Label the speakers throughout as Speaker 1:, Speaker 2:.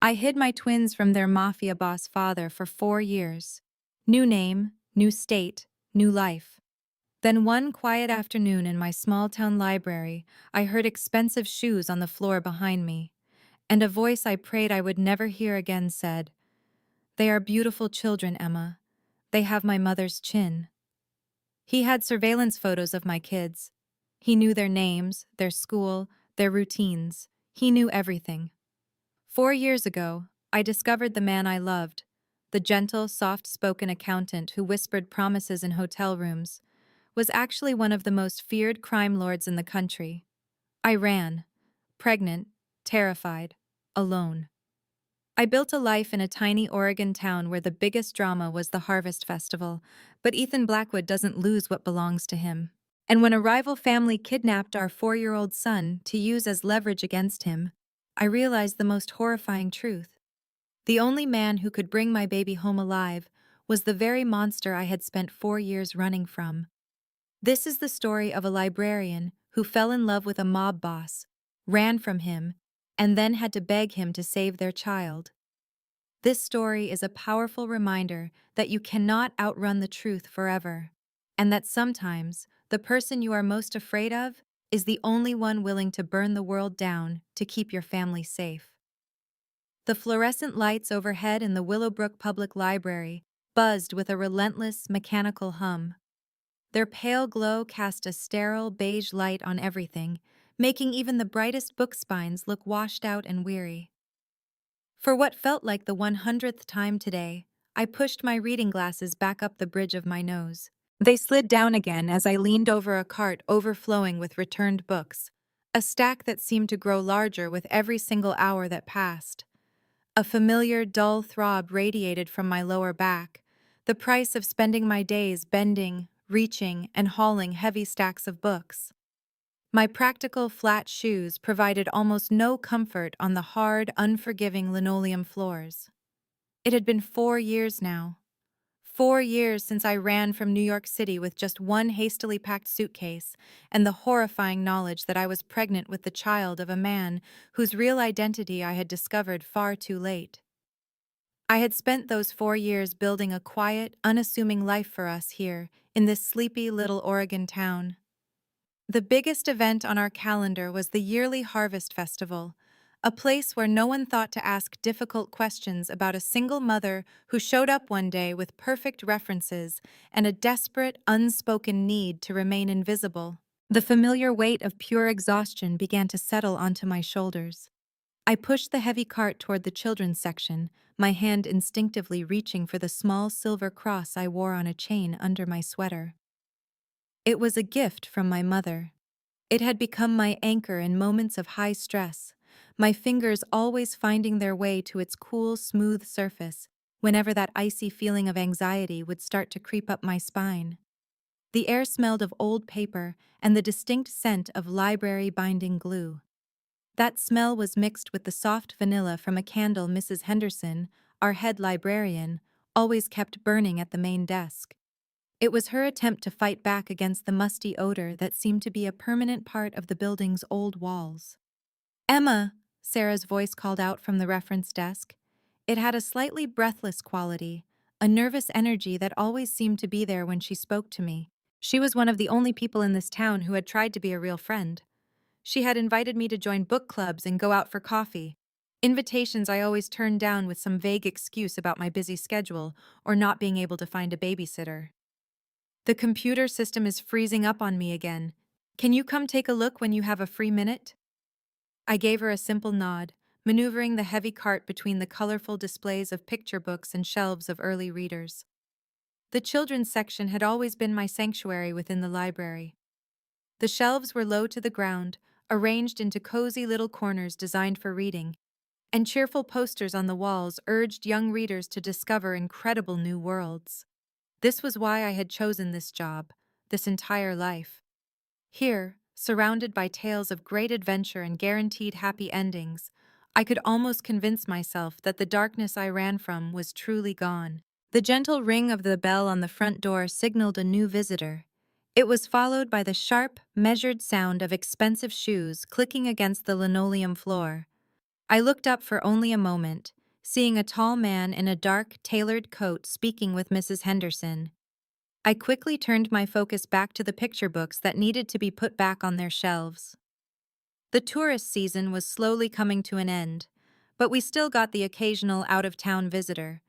Speaker 1: I hid my twins from their Mafia boss father for 4 years. New name, new state, new life. Then one quiet afternoon in my small-town library, I heard expensive shoes on the floor behind me, and a voice I prayed I would never hear again said, "They are beautiful children, Emma. They have my mother's chin." He had surveillance photos of my kids. He knew their names, their school, their routines. He knew everything. 4 years ago, I discovered the man I loved, the gentle, soft-spoken accountant who whispered promises in hotel rooms, was actually one of the most feared crime lords in the country. I ran, pregnant, terrified, alone. I built a life in a tiny Oregon town where the biggest drama was the Harvest Festival, but Ethan Blackwood doesn't lose what belongs to him. And when a rival family kidnapped our 4-year-old son to use as leverage against him, I realized the most horrifying truth. The only man who could bring my baby home alive was the very monster I had spent 4 years running from. This is the story of a librarian who fell in love with a mob boss, ran from him, and then had to beg him to save their child. This story is a powerful reminder that you cannot outrun the truth forever, and that sometimes the person you are most afraid of is the only one willing to burn the world down to keep your family safe. The fluorescent lights overhead in the Willowbrook Public Library buzzed with a relentless, mechanical hum. Their pale glow cast a sterile, beige light on everything, making even the brightest book spines look washed out and weary. For what felt like the 100th time today, I pushed my reading glasses back up the bridge of my nose. They slid down again as I leaned over a cart overflowing with returned books, a stack that seemed to grow larger with every single hour that passed. A familiar, dull throb radiated from my lower back, the price of spending my days bending, reaching, and hauling heavy stacks of books. My practical flat shoes provided almost no comfort on the hard, unforgiving linoleum floors. It had been 4 years now. 4 years since I ran from New York City with just one hastily packed suitcase and the horrifying knowledge that I was pregnant with the child of a man whose real identity I had discovered far too late. I had spent those 4 years building a quiet, unassuming life for us here in this sleepy little Oregon town. The biggest event on our calendar was the yearly Harvest Festival, a place where no one thought to ask difficult questions about a single mother who showed up one day with perfect references and a desperate, unspoken need to remain invisible. The familiar weight of pure exhaustion began to settle onto my shoulders. I pushed the heavy cart toward the children's section, my hand instinctively reaching for the small silver cross I wore on a chain under my sweater. It was a gift from my mother. It had become my anchor in moments of high stress, my fingers always finding their way to its cool, smooth surface whenever that icy feeling of anxiety would start to creep up my spine. The air smelled of old paper and the distinct scent of library binding glue. That smell was mixed with the soft vanilla from a candle Mrs. Henderson, our head librarian, always kept burning at the main desk. It was her attempt to fight back against the musty odor that seemed to be a permanent part of the building's old walls. "Emma," Sarah's voice called out from the reference desk. It had a slightly breathless quality, a nervous energy that always seemed to be there when she spoke to me. She was one of the only people in this town who had tried to be a real friend. She had invited me to join book clubs and go out for coffee. Invitations I always turned down with some vague excuse about my busy schedule or not being able to find a babysitter. "The computer system is freezing up on me again. Can you come take a look when you have a free minute?" I gave her a simple nod, maneuvering the heavy cart between the colorful displays of picture books and shelves of early readers. The children's section had always been my sanctuary within the library. The shelves were low to the ground, arranged into cozy little corners designed for reading, and cheerful posters on the walls urged young readers to discover incredible new worlds. This was why I had chosen this job, this entire life. Here, surrounded by tales of great adventure and guaranteed happy endings, I could almost convince myself that the darkness I ran from was truly gone. The gentle ring of the bell on the front door signaled a new visitor. It was followed by the sharp, measured sound of expensive shoes clicking against the linoleum floor. I looked up for only a moment, seeing a tall man in a dark, tailored coat speaking with Mrs. Henderson. I quickly turned my focus back to the picture books that needed to be put back on their shelves. The tourist season was slowly coming to an end, but we still got the occasional out-of-town visitor,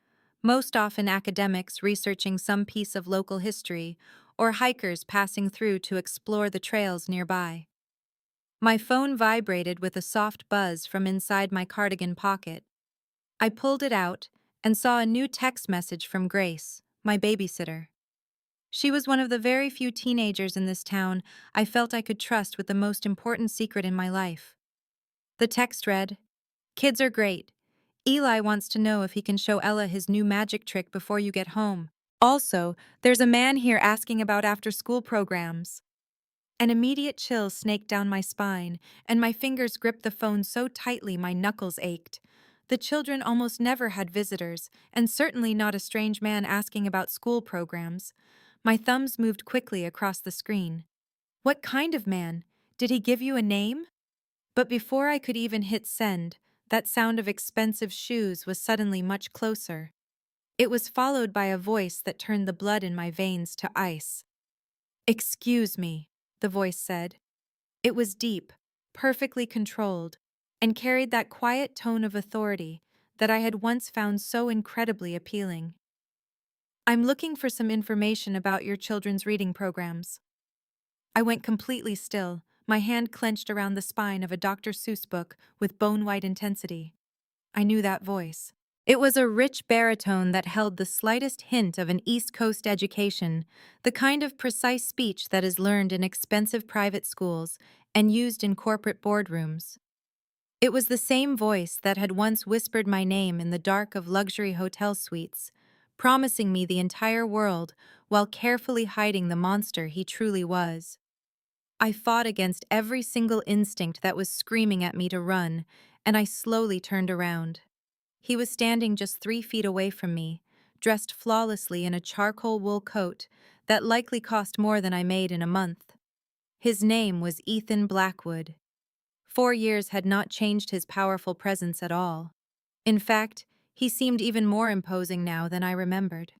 Speaker 1: most often academics researching some piece of local history or hikers passing through to explore the trails nearby. My phone vibrated with a soft buzz from inside my cardigan pocket. I pulled it out and saw a new text message from Grace, my babysitter. She was one of the very few teenagers in this town I felt I could trust with the most important secret in my life. The text read, "Kids are great. Eli wants to know if he can show Ella his new magic trick before you get home. Also, there's a man here asking about after-school programs." An immediate chill snaked down my spine, and my fingers gripped the phone so tightly my knuckles ached. The children almost never had visitors, and certainly not a strange man asking about school programs. My thumbs moved quickly across the screen. What kind of man? Did he give you a name? But before I could even hit send, that sound of expensive shoes was suddenly much closer. It was followed by a voice that turned the blood in my veins to ice. "Excuse me," the voice said. It was deep, perfectly controlled, and carried that quiet tone of authority that I had once found so incredibly appealing. "I'm looking for some information about your children's reading programs." I went completely still, my hand clenched around the spine of a Dr. Seuss book with bone-white intensity. I knew that voice. It was a rich baritone that held the slightest hint of an East Coast education, the kind of precise speech that is learned in expensive private schools and used in corporate boardrooms. It was the same voice that had once whispered my name in the dark of luxury hotel suites, promising me the entire world while carefully hiding the monster he truly was. I fought against every single instinct that was screaming at me to run, and I slowly turned around. He was standing just 3 feet away from me, dressed flawlessly in a charcoal wool coat that likely cost more than I made in a month. His name was Ethan Blackwood. 4 years had not changed his powerful presence at all. In fact, he seemed even more imposing now than I remembered.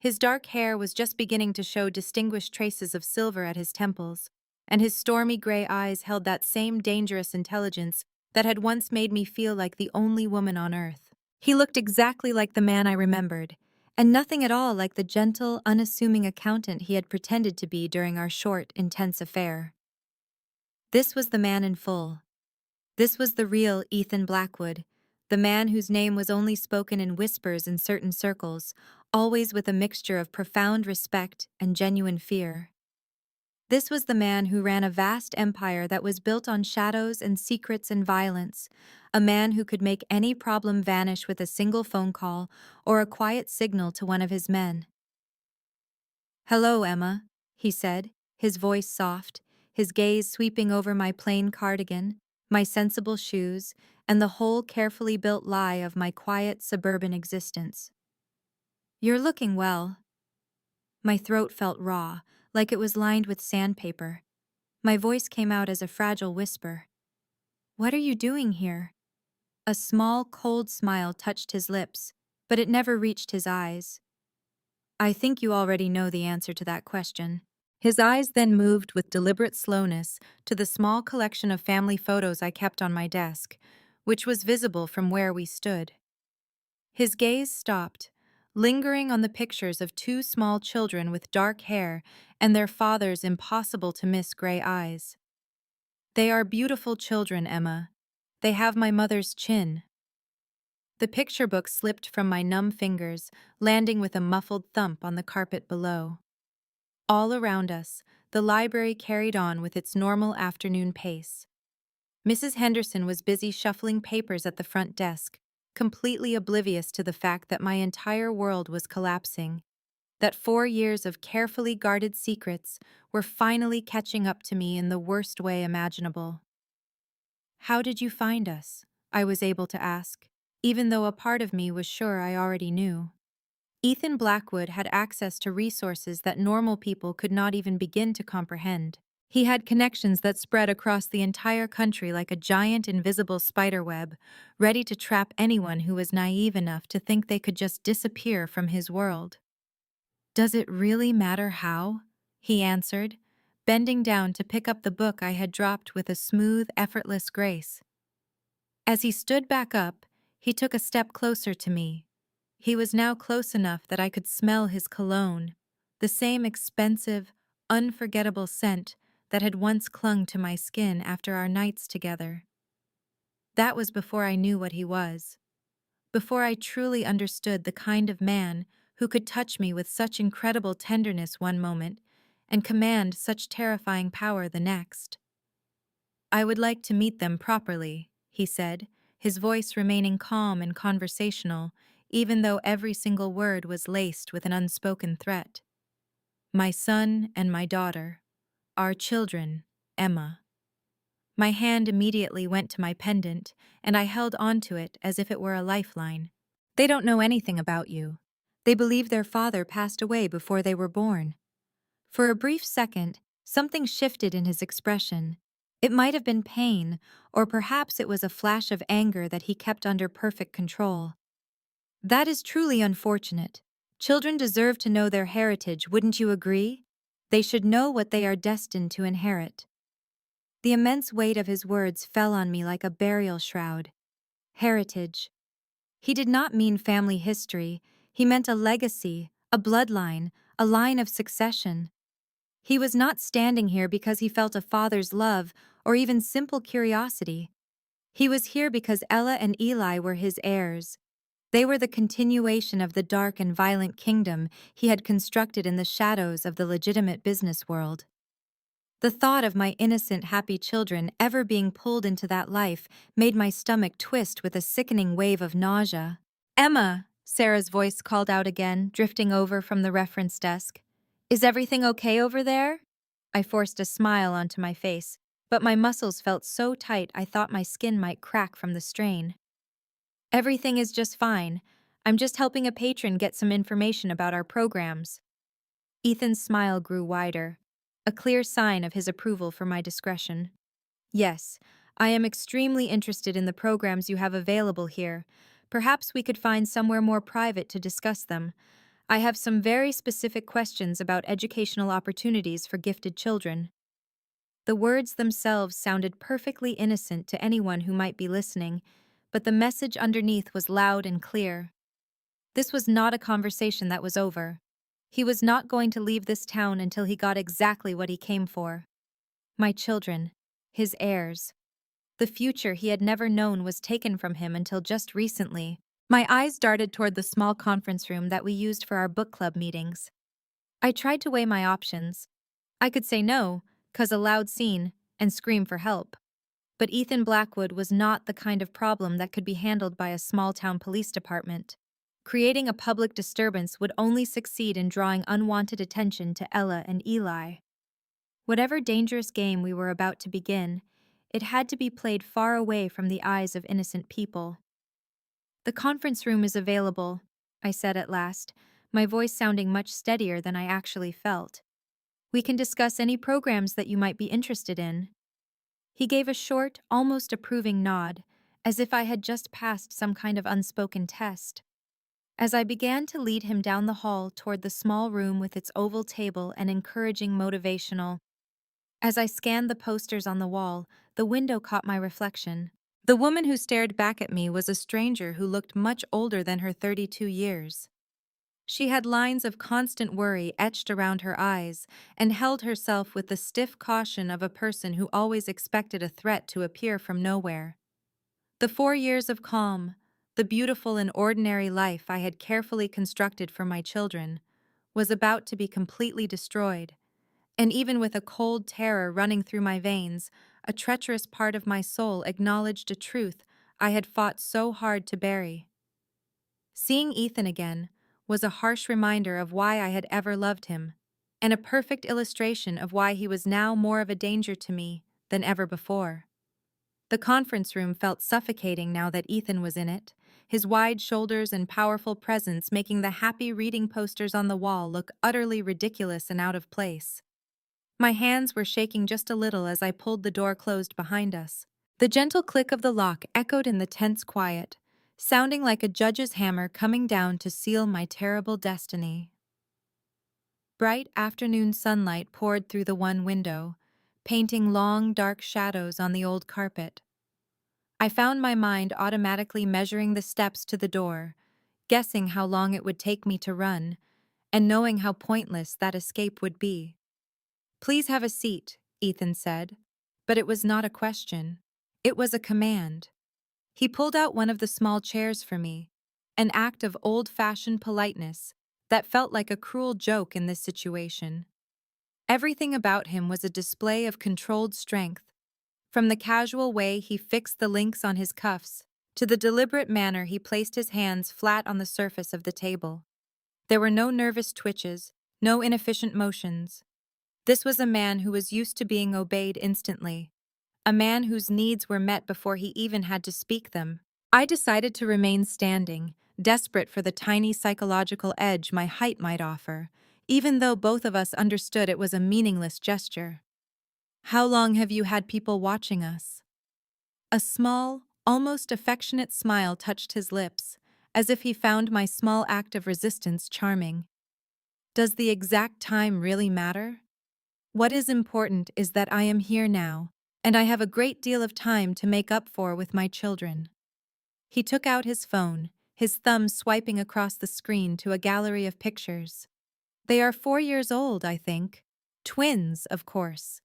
Speaker 1: His dark hair was just beginning to show distinguished traces of silver at his temples, and his stormy gray eyes held that same dangerous intelligence that had once made me feel like the only woman on earth. He looked exactly like the man I remembered, and nothing at all like the gentle, unassuming accountant he had pretended to be during our short, intense affair. This was the man in full. This was the real Ethan Blackwood, the man whose name was only spoken in whispers in certain circles, always with a mixture of profound respect and genuine fear. This was the man who ran a vast empire that was built on shadows and secrets and violence, a man who could make any problem vanish with a single phone call or a quiet signal to one of his men. "Hello, Emma," he said, his voice soft, his gaze sweeping over my plain cardigan, my sensible shoes, and the whole carefully built lie of my quiet suburban existence. "You're looking well." My throat felt raw, like it was lined with sandpaper. My voice came out as a fragile whisper. "What are you doing here?" A small, cold smile touched his lips, but it never reached his eyes. "I think you already know the answer to that question." His eyes then moved with deliberate slowness to the small collection of family photos I kept on my desk, which was visible from where we stood. His gaze stopped, lingering on the pictures of 2 small children with dark hair and their father's impossible-to-miss gray eyes. "They are beautiful children, Emma. They have my mother's chin." The picture book slipped from my numb fingers, landing with a muffled thump on the carpet below. All around us, the library carried on with its normal afternoon pace. Mrs. Henderson was busy shuffling papers at the front desk, completely oblivious to the fact that my entire world was collapsing, that 4 years of carefully guarded secrets were finally catching up to me in the worst way imaginable. "How did you find us?" I was able to ask, even though a part of me was sure I already knew. Ethan Blackwood had access to resources that normal people could not even begin to comprehend. He had connections that spread across the entire country like a giant invisible spiderweb, ready to trap anyone who was naive enough to think they could just disappear from his world. "Does it really matter how?" he answered, bending down to pick up the book I had dropped with a smooth, effortless grace. As he stood back up, he took a step closer to me. He was now close enough that I could smell his cologne, the same expensive, unforgettable scent that had once clung to my skin after our nights together. That was before I knew what he was, before I truly understood the kind of man who could touch me with such incredible tenderness one moment and command such terrifying power the next. "I would like to meet them properly," he said, his voice remaining calm and conversational, even though every single word was laced with an unspoken threat. "My son and my daughter. Our children, Emma." My hand immediately went to my pendant, and I held onto it as if it were a lifeline. "They don't know anything about you. They believe their father passed away before they were born." For a brief second, something shifted in his expression. It might have been pain, or perhaps it was a flash of anger that he kept under perfect control. "That is truly unfortunate. Children deserve to know their heritage, wouldn't you agree? They should know what they are destined to inherit." The immense weight of his words fell on me like a burial shroud. Heritage. He did not mean family history. He meant a legacy, a bloodline, a line of succession. He was not standing here because he felt a father's love or even simple curiosity. He was here because Ella and Eli were his heirs. They were the continuation of the dark and violent kingdom he had constructed in the shadows of the legitimate business world. The thought of my innocent, happy children ever being pulled into that life made my stomach twist with a sickening wave of nausea. "Emma," Sarah's voice called out again, drifting over from the reference desk. "Is everything okay over there?" I forced a smile onto my face, but my muscles felt so tight I thought my skin might crack from the strain. "Everything is just fine. I'm just helping a patron get some information about our programs." Ethan's smile grew wider, a clear sign of his approval for my discretion. "Yes, I am extremely interested in the programs you have available here. Perhaps we could find somewhere more private to discuss them. I have some very specific questions about educational opportunities for gifted children." The words themselves sounded perfectly innocent to anyone who might be listening, but the message underneath was loud and clear. This was not a conversation that was over. He was not going to leave this town until he got exactly what he came for. My children, his heirs. The future he had never known was taken from him until just recently. My eyes darted toward the small conference room that we used for our book club meetings. I tried to weigh my options. I could say no, cause a loud scene, and scream for help. But Ethan Blackwood was not the kind of problem that could be handled by a small-town police department. Creating a public disturbance would only succeed in drawing unwanted attention to Ella and Eli. Whatever dangerous game we were about to begin, it had to be played far away from the eyes of innocent people. "The conference room is available," I said at last, my voice sounding much steadier than I actually felt. "We can discuss any programs that you might be interested in." He gave a short, almost approving nod, as if I had just passed some kind of unspoken test. As I began to lead him down the hall toward the small room with its oval table and encouraging motivational. As I scanned the posters on the wall, the window caught my reflection. The woman who stared back at me was a stranger who looked much older than her 32 years. She had lines of constant worry etched around her eyes and held herself with the stiff caution of a person who always expected a threat to appear from nowhere. The 4 years of calm, the beautiful and ordinary life I had carefully constructed for my children, was about to be completely destroyed. And even with a cold terror running through my veins, a treacherous part of my soul acknowledged a truth I had fought so hard to bury. Seeing Ethan again was a harsh reminder of why I had ever loved him, and a perfect illustration of why he was now more of a danger to me than ever before. The conference room felt suffocating now that Ethan was in it, his wide shoulders and powerful presence making the happy reading posters on the wall look utterly ridiculous and out of place. My hands were shaking just a little as I pulled the door closed behind us. The gentle click of the lock echoed in the tense quiet, sounding like a judge's hammer coming down to seal my terrible destiny. Bright afternoon sunlight poured through the one window, painting long, dark shadows on the old carpet. I found my mind automatically measuring the steps to the door, guessing how long it would take me to run, and knowing how pointless that escape would be. "Please have a seat," Ethan said. But it was not a question. It was a command. He pulled out one of the small chairs for me, an act of old-fashioned politeness that felt like a cruel joke in this situation. Everything about him was a display of controlled strength, from the casual way he fixed the links on his cuffs to the deliberate manner he placed his hands flat on the surface of the table. There were no nervous twitches, no inefficient motions. This was a man who was used to being obeyed instantly, a man whose needs were met before he even had to speak them. I decided to remain standing, desperate for the tiny psychological edge my height might offer, even though both of us understood it was a meaningless gesture. "How long have you had people watching us?" A small, almost affectionate smile touched his lips, as if he found my small act of resistance charming. "Does the exact time really matter? What is important is that I am here now, and I have a great deal of time to make up for with my children." He took out his phone, his thumb swiping across the screen to a gallery of pictures. "They are 4 years old, I think. Twins, of course.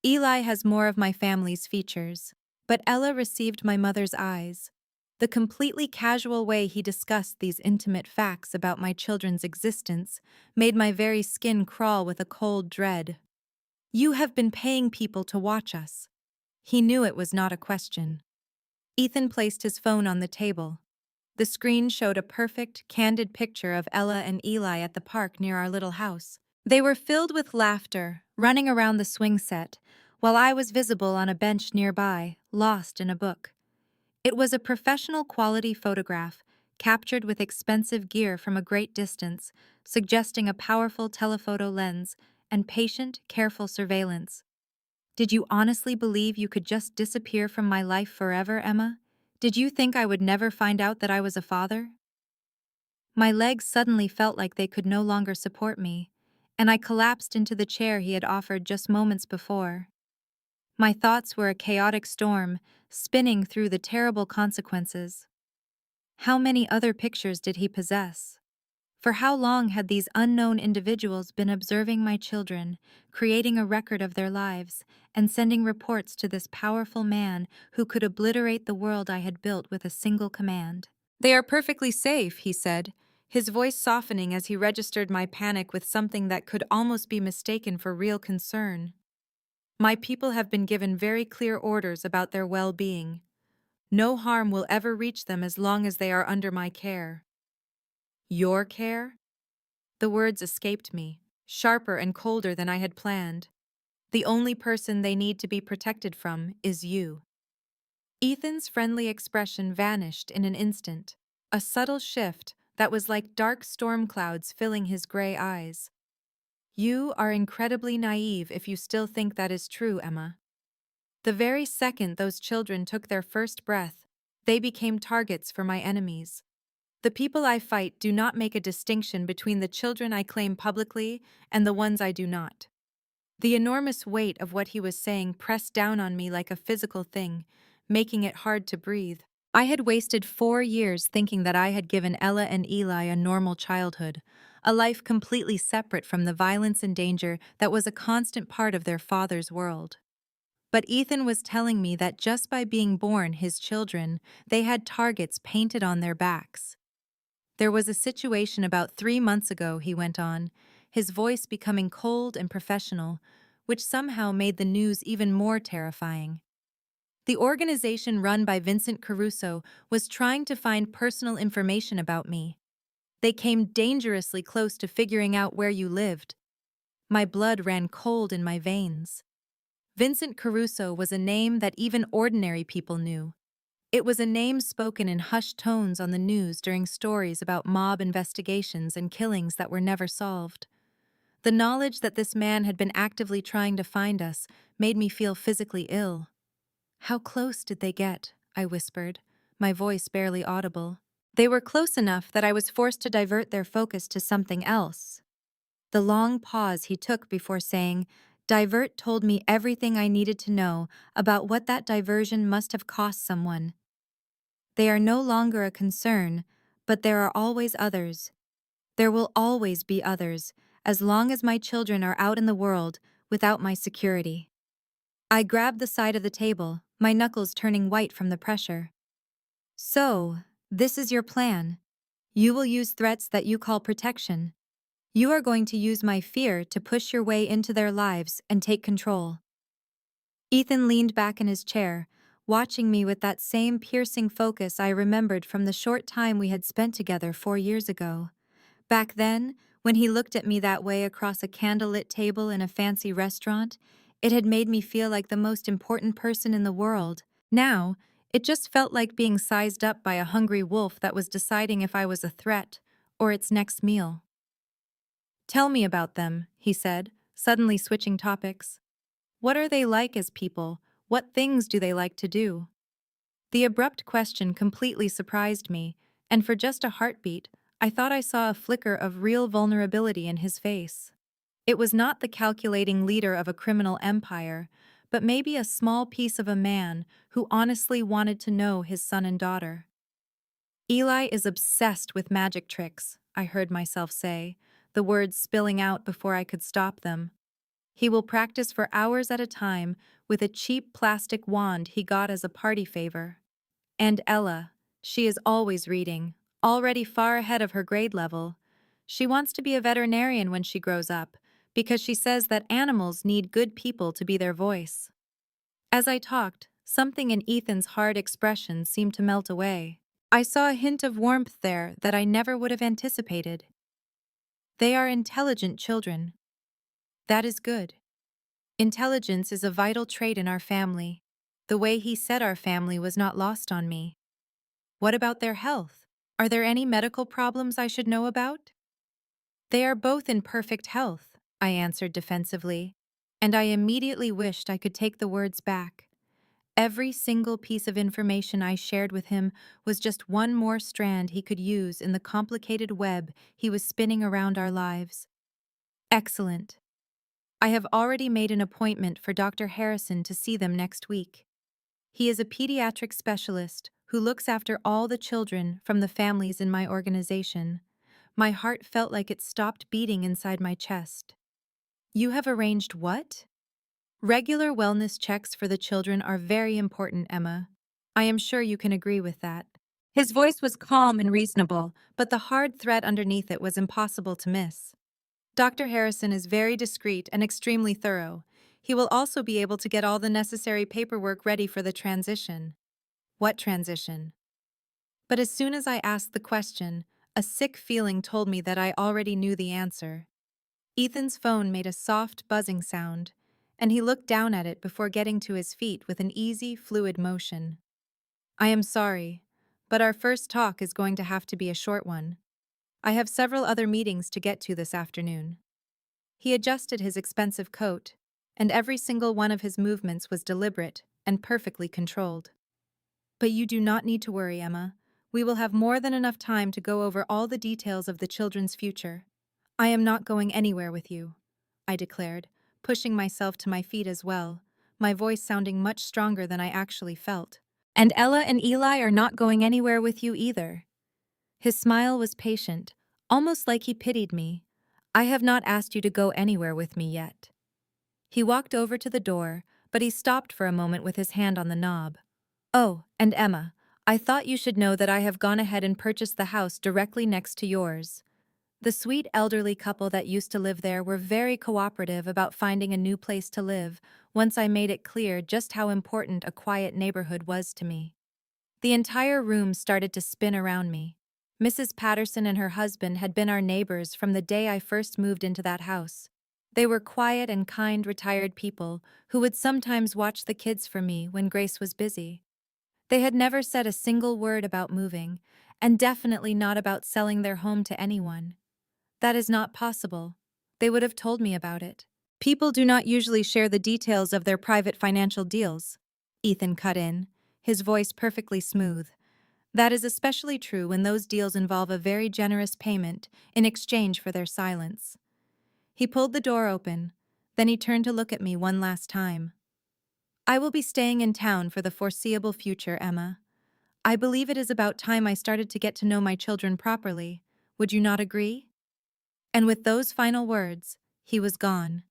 Speaker 1: Eli has more of my family's features, but Ella received my mother's eyes." The completely casual way he discussed these intimate facts about my children's existence made my very skin crawl with a cold dread. "You have been paying people to watch us." He knew it was not a question. Ethan placed his phone on the table. The screen showed a perfect, candid picture of Ella and Eli at the park near our little house. They were filled with laughter, running around the swing set, while I was visible on a bench nearby, lost in a book. It was a professional quality photograph, captured with expensive gear from a great distance, suggesting a powerful telephoto lens and patient, careful surveillance. "Did you honestly believe you could just disappear from my life forever, Emma? Did you think I would never find out that I was a father?" My legs suddenly felt like they could no longer support me, and I collapsed into the chair he had offered just moments before. My thoughts were a chaotic storm, spinning through the terrible consequences. How many other pictures did he possess? For how long had these unknown individuals been observing my children, creating a record of their lives, and sending reports to this powerful man who could obliterate the world I had built with a single command? "They are perfectly safe," he said, his voice softening as he registered my panic with something that could almost be mistaken for real concern. "My people have been given very clear orders about their well-being. No harm will ever reach them as long as they are under my care." "Your care?" The words escaped me, sharper and colder than I had planned. "The only person they need to be protected from is you." Ethan's friendly expression vanished in an instant, a subtle shift that was like dark storm clouds filling his gray eyes. "You are incredibly naive if you still think that is true, Emma. The very second those children took their first breath, they became targets for my enemies. The people I fight do not make a distinction between the children I claim publicly and the ones I do not." The enormous weight of what he was saying pressed down on me like a physical thing, making it hard to breathe. I had wasted 4 years thinking that I had given Ella and Eli a normal childhood, a life completely separate from the violence and danger that was a constant part of their father's world. But Ethan was telling me that just by being born his children, they had targets painted on their backs. "There was a situation about 3 months ago," he went on, his voice becoming cold and professional, which somehow made the news even more terrifying. "The organization run by Vincent Caruso was trying to find personal information about me. They came dangerously close to figuring out where you lived." My blood ran cold in my veins. Vincent Caruso was a name that even ordinary people knew. It was a name spoken in hushed tones on the news during stories about mob investigations and killings that were never solved. The knowledge that this man had been actively trying to find us made me feel physically ill. "How close did they get?" I whispered, my voice barely audible. They were close enough that I was forced to divert their focus to something else. The long pause he took before saying, "Divert," told me everything I needed to know about what that diversion must have cost someone. They are no longer a concern, but there are always others. There will always be others, as long as my children are out in the world without my security. I grabbed the side of the table, my knuckles turning white from the pressure. "So, this is your plan. You will use threats that you call protection. You are going to use my fear to push your way into their lives and take control." Ethan leaned back in his chair, watching me with that same piercing focus I remembered from the short time we had spent together 4 years ago. Back then, when he looked at me that way across a candlelit table in a fancy restaurant, it had made me feel like the most important person in the world. Now, it just felt like being sized up by a hungry wolf that was deciding if I was a threat or its next meal. "Tell me about them," he said, suddenly switching topics. "What are they like as people? What things do they like to do?" The abrupt question completely surprised me, and for just a heartbeat, I thought I saw a flicker of real vulnerability in his face. It was not the calculating leader of a criminal empire, but maybe a small piece of a man who honestly wanted to know his son and daughter. "Eli is obsessed with magic tricks," I heard myself say, the words spilling out before I could stop them. "He will practice for hours at a time with a cheap plastic wand he got as a party favor. And Ella, she is always reading, already far ahead of her grade level. She wants to be a veterinarian when she grows up, because she says that animals need good people to be their voice." As I talked, something in Ethan's hard expression seemed to melt away. I saw a hint of warmth there that I never would have anticipated. "They are intelligent children." "That is good. Intelligence is a vital trait in our family." The way he said our family was not lost on me. "What about their health? Are there any medical problems I should know about?" "They are both in perfect health," I answered defensively, and I immediately wished I could take the words back. Every single piece of information I shared with him was just one more strand he could use in the complicated web he was spinning around our lives. "Excellent. I have already made an appointment for Dr. Harrison to see them next week. He is a pediatric specialist who looks after all the children from the families in my organization." My heart felt like it stopped beating inside my chest. "You have arranged what?" "Regular wellness checks for the children are very important, Emma. I am sure you can agree with that." His voice was calm and reasonable, but the hard threat underneath it was impossible to miss. "Dr. Harrison is very discreet and extremely thorough. He will also be able to get all the necessary paperwork ready for the transition." "What transition?" But as soon as I asked the question, a sick feeling told me that I already knew the answer. Ethan's phone made a soft buzzing sound, and he looked down at it before getting to his feet with an easy, fluid motion. "I am sorry, but our first talk is going to have to be a short one. I have several other meetings to get to this afternoon." He adjusted his expensive coat, and every single one of his movements was deliberate and perfectly controlled. "But you do not need to worry, Emma. We will have more than enough time to go over all the details of the children's future. I am not going anywhere with you," I declared, pushing myself to my feet as well, my voice sounding much stronger than I actually felt. "And Ella and Eli are not going anywhere with you either." His smile was patient, almost like he pitied me. "I have not asked you to go anywhere with me yet." He walked over to the door, but he stopped for a moment with his hand on the knob. "Oh, and Emma, I thought you should know that I have gone ahead and purchased the house directly next to yours." The sweet elderly couple that used to live there were very cooperative about finding a new place to live once I made it clear just how important a quiet neighborhood was to me. The entire room started to spin around me. Mrs. Patterson and her husband had been our neighbors from the day I first moved into that house. They were quiet and kind retired people who would sometimes watch the kids for me when Grace was busy. They had never said a single word about moving, and definitely not about selling their home to anyone. That is not possible. they would have told me about it. People do not usually share the details of their private financial deals. Ethan cut in, his voice perfectly smooth. That is especially true when those deals involve a very generous payment in exchange for their silence. He pulled the door open, then he turned to look at me one last time. I will be staying in town for the foreseeable future, Emma. I believe it is about time I started to get to know my children properly. Would you not agree? And with those final words, he was gone.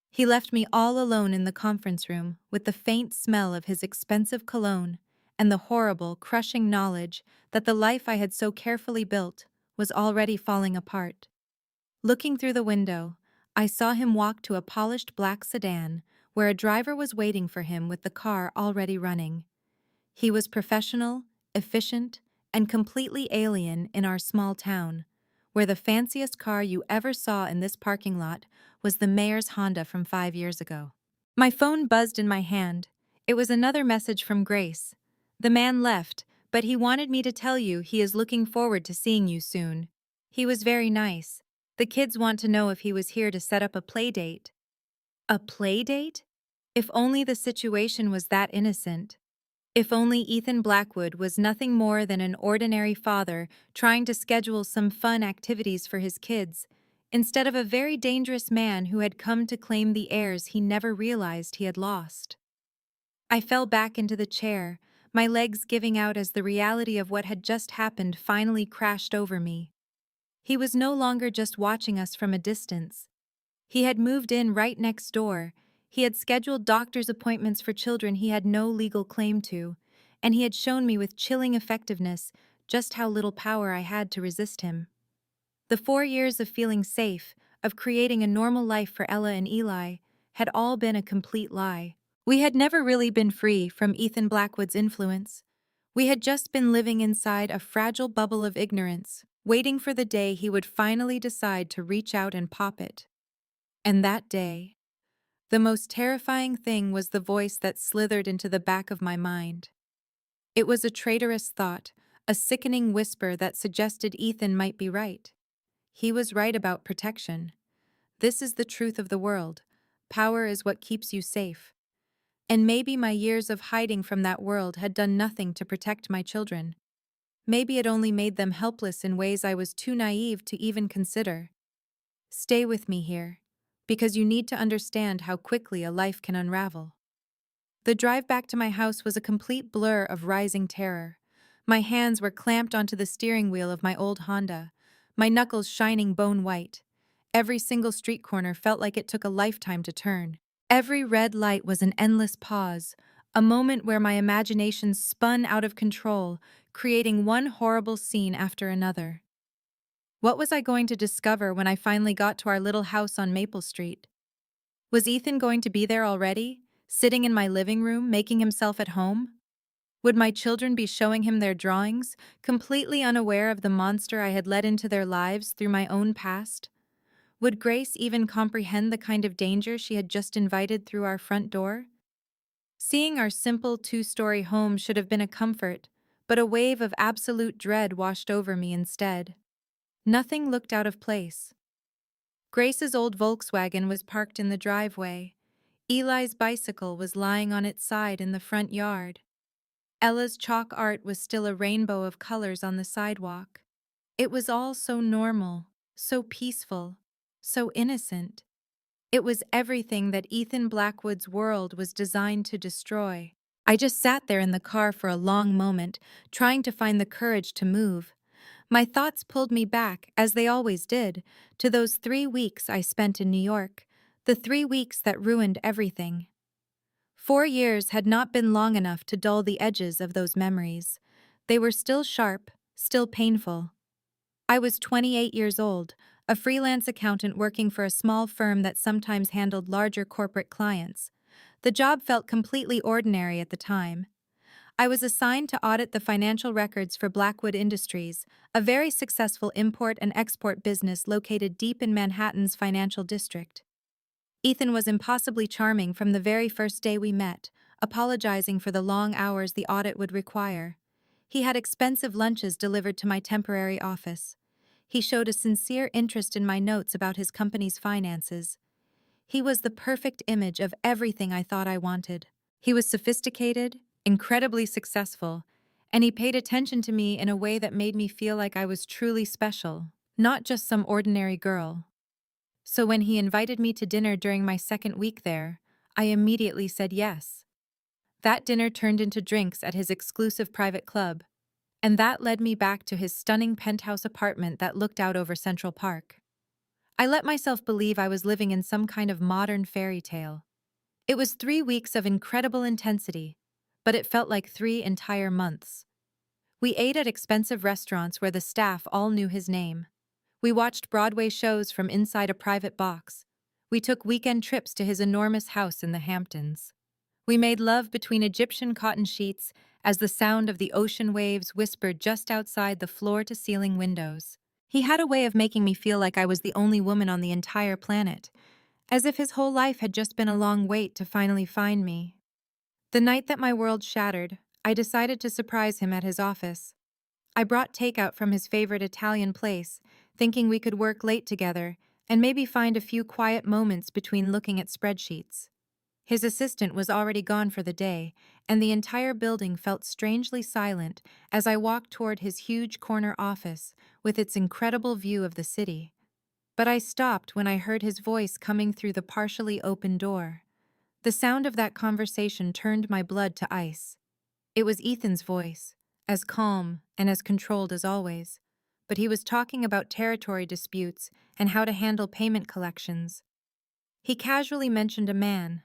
Speaker 1: He left me all alone in the conference room with the faint smell of his expensive cologne and the horrible, crushing knowledge that the life I had so carefully built was already falling apart. Looking through the window, I saw him walk to a polished black sedan where a driver was waiting for him with the car already running. He was professional, efficient, and completely alien in our small town, where the fanciest car you ever saw in this parking lot was the mayor's Honda from 5 years ago. My phone buzzed in my hand. It was another message from Grace. The man left, but he wanted me to tell you he is looking forward to seeing you soon. He was very nice. The kids want to know if he was here to set up a play date. A play date? If only the situation was that innocent. If only Ethan Blackwood was nothing more than an ordinary father trying to schedule some fun activities for his kids, instead of a very dangerous man who had come to claim the heirs he never realized he had lost. I fell back into the chair, my legs giving out as the reality of what had just happened finally crashed over me. He was no longer just watching us from a distance. He had moved in right next door. He had scheduled doctor's appointments for children he had no legal claim to, and he had shown me with chilling effectiveness just how little power I had to resist him. The 4 years of feeling safe, of creating a normal life for Ella and Eli, had all been a complete lie. We had never really been free from Ethan Blackwood's influence. We had just been living inside a fragile bubble of ignorance, waiting for the day he would finally decide to reach out and pop it. And that day, the most terrifying thing was the voice that slithered into the back of my mind. It was a traitorous thought, a sickening whisper that suggested Ethan might be right. He was right about protection. This is the truth of the world. Power is what keeps you safe. And maybe my years of hiding from that world had done nothing to protect my children. Maybe it only made them helpless in ways I was too naive to even consider. Stay with me here, because you need to understand how quickly a life can unravel. The drive back to my house was a complete blur of rising terror. My hands were clamped onto the steering wheel of my old Honda, my knuckles shining bone white. Every single street corner felt like it took a lifetime to turn. Every red light was an endless pause, a moment where my imagination spun out of control, creating one horrible scene after another. What was I going to discover when I finally got to our little house on Maple Street? Was Ethan going to be there already, sitting in my living room, making himself at home? Would my children be showing him their drawings, completely unaware of the monster I had let into their lives through my own past? Would Grace even comprehend the kind of danger she had just invited through our front door? Seeing our simple two-story home should have been a comfort, but a wave of absolute dread washed over me instead. Nothing looked out of place. Grace's old Volkswagen was parked in the driveway. Eli's bicycle was lying on its side in the front yard. Ella's chalk art was still a rainbow of colors on the sidewalk. It was all so normal, so peaceful, so innocent. It was everything that Ethan Blackwood's world was designed to destroy. I just sat there in the car for a long moment, trying to find the courage to move. My thoughts pulled me back, as they always did, to those 3 weeks I spent in New York, the 3 weeks that ruined everything. 4 years had not been long enough to dull the edges of those memories. They were still sharp, still painful. I was 28 years old, a freelance accountant working for a small firm that sometimes handled larger corporate clients. The job felt completely ordinary at the time. I was assigned to audit the financial records for Blackwood Industries, a very successful import and export business located deep in Manhattan's financial district. Ethan was impossibly charming from the very first day we met, apologizing for the long hours the audit would require. He had expensive lunches delivered to my temporary office. He showed a sincere interest in my notes about his company's finances. He was the perfect image of everything I thought I wanted. He was sophisticated, incredibly successful, and he paid attention to me in a way that made me feel like I was truly special, not just some ordinary girl. So when he invited me to dinner during my second week there, I immediately said yes. That dinner turned into drinks at his exclusive private club, and that led me back to his stunning penthouse apartment that looked out over Central Park. I let myself believe I was living in some kind of modern fairy tale. It was 3 weeks of incredible intensity, but it felt like 3 entire months. We ate at expensive restaurants where the staff all knew his name. We watched Broadway shows from inside a private box. We took weekend trips to his enormous house in the Hamptons. We made love between Egyptian cotton sheets as the sound of the ocean waves whispered just outside the floor-to-ceiling windows. He had a way of making me feel like I was the only woman on the entire planet, as if his whole life had just been a long wait to finally find me. The night that my world shattered, I decided to surprise him at his office. I brought takeout from his favorite Italian place, thinking we could work late together and maybe find a few quiet moments between looking at spreadsheets. His assistant was already gone for the day, and the entire building felt strangely silent as I walked toward his huge corner office with its incredible view of the city. But I stopped when I heard his voice coming through the partially open door. The sound of that conversation turned my blood to ice. It was Ethan's voice, as calm and as controlled as always, but he was talking about territory disputes and how to handle payment collections. He casually mentioned a man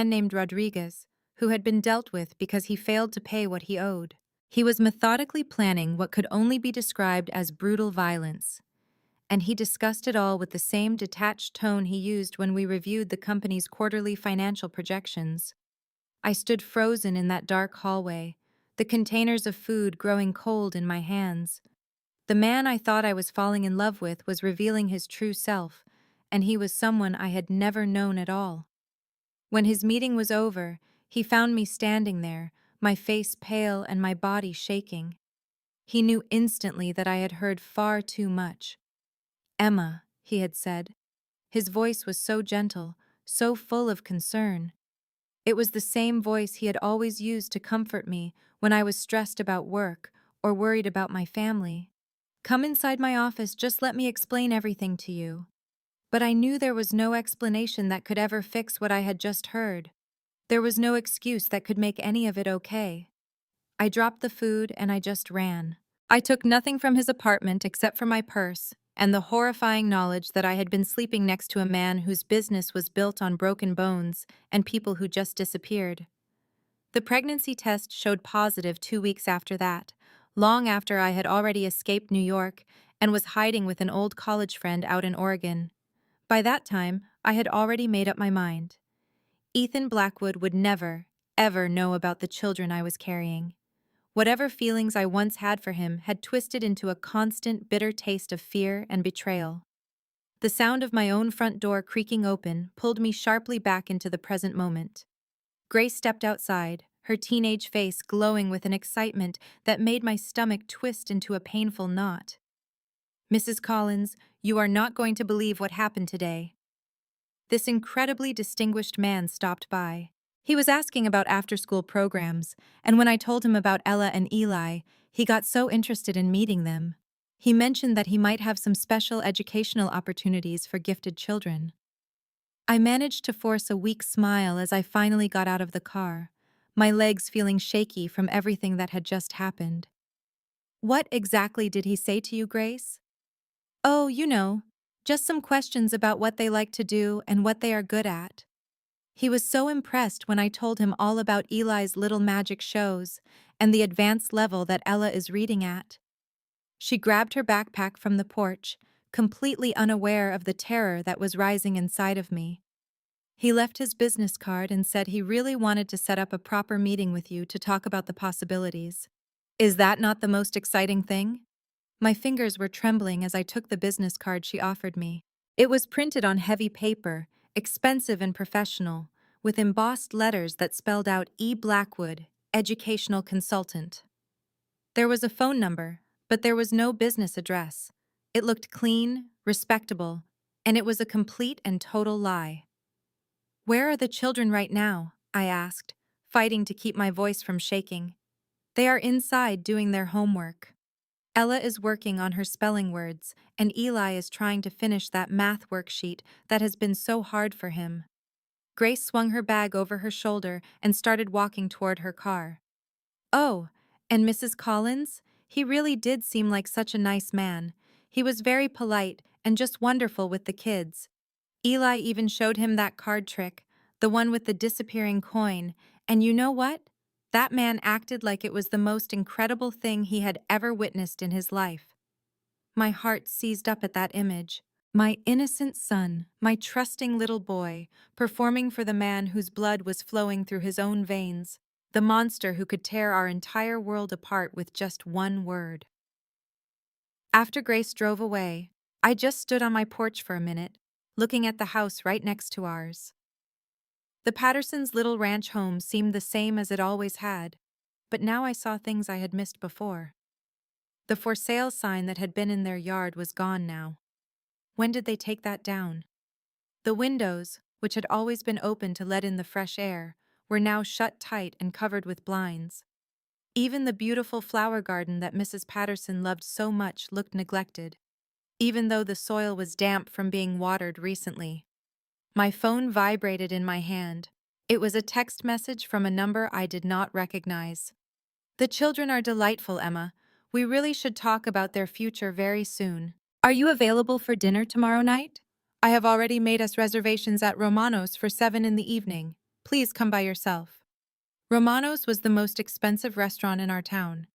Speaker 1: named Rodriguez, who had been dealt with because he failed to pay what he owed. He was methodically planning what could only be described as brutal violence, and he discussed it all with the same detached tone he used when we reviewed the company's quarterly financial projections. I stood frozen in that dark hallway, the containers of food growing cold in my hands. The man I thought I was falling in love with was revealing his true self, and he was someone I had never known at all. When his meeting was over, he found me standing there, my face pale and my body shaking. He knew instantly that I had heard far too much. "Emma," he had said. His voice was so gentle, so full of concern. It was the same voice he had always used to comfort me when I was stressed about work or worried about my family. "Come inside my office, just let me explain everything to you." But I knew there was no explanation that could ever fix what I had just heard. There was no excuse that could make any of it okay. I dropped the food and I just ran. I took nothing from his apartment except for my purse and the horrifying knowledge that I had been sleeping next to a man whose business was built on broken bones and people who just disappeared. The pregnancy test showed positive 2 weeks after that, long after I had already escaped New York and was hiding with an old college friend out in Oregon. By that time, I had already made up my mind. Ethan Blackwood would never, ever know about the children I was carrying. Whatever feelings I once had for him had twisted into a constant, bitter taste of fear and betrayal. The sound of my own front door creaking open pulled me sharply back into the present moment. Grace stepped outside, her teenage face glowing with an excitement that made my stomach twist into a painful knot. "Mrs. Collins, you are not going to believe what happened today." This incredibly distinguished man stopped by. He was asking about after-school programs, and when I told him about Ella and Eli, he got so interested in meeting them. He mentioned that he might have some special educational opportunities for gifted children. I managed to force a weak smile as I finally got out of the car, my legs feeling shaky from everything that had just happened. "What exactly did he say to you, Grace?" "Oh, just some questions about what they like to do and what they are good at." He was so impressed when I told him all about Eli's little magic shows and the advanced level that Ella is reading at. She grabbed her backpack from the porch, completely unaware of the terror that was rising inside of me. "He left his business card and said he really wanted to set up a proper meeting with you to talk about the possibilities. Is that not the most exciting thing?" My fingers were trembling as I took the business card she offered me. It was printed on heavy paper, expensive and professional, with embossed letters that spelled out E. Blackwood, educational consultant. There was a phone number, but there was no business address. It looked clean, respectable, and it was a complete and total lie. "Where are the children right now?" I asked, fighting to keep my voice from shaking. "They are inside doing their homework. Ella is working on her spelling words, and Eli is trying to finish that math worksheet that has been so hard for him." Grace swung her bag over her shoulder and started walking toward her car. "Oh, and Mrs. Collins? He really did seem like such a nice man. He was very polite and just wonderful with the kids. Eli even showed him that card trick, the one with the disappearing coin, and you know what? That man acted like it was the most incredible thing he had ever witnessed in his life." My heart seized up at that image. My innocent son, my trusting little boy, performing for the man whose blood was flowing through his own veins, the monster who could tear our entire world apart with just one word. After Grace drove away, I just stood on my porch for a minute, looking at the house right next to ours. The Pattersons' little ranch home seemed the same as it always had, but now I saw things I had missed before. The for sale sign that had been in their yard was gone now. When did they take that down? The windows, which had always been open to let in the fresh air, were now shut tight and covered with blinds. Even the beautiful flower garden that Mrs. Patterson loved so much looked neglected, even though the soil was damp from being watered recently. My phone vibrated in my hand. It was a text message from a number I did not recognize. "The children are delightful, Emma. We really should talk about their future very soon. Are you available for dinner tomorrow night? I have already made us reservations at Romano's for 7 in the evening. Please come by yourself." Romano's was the most expensive restaurant in our town.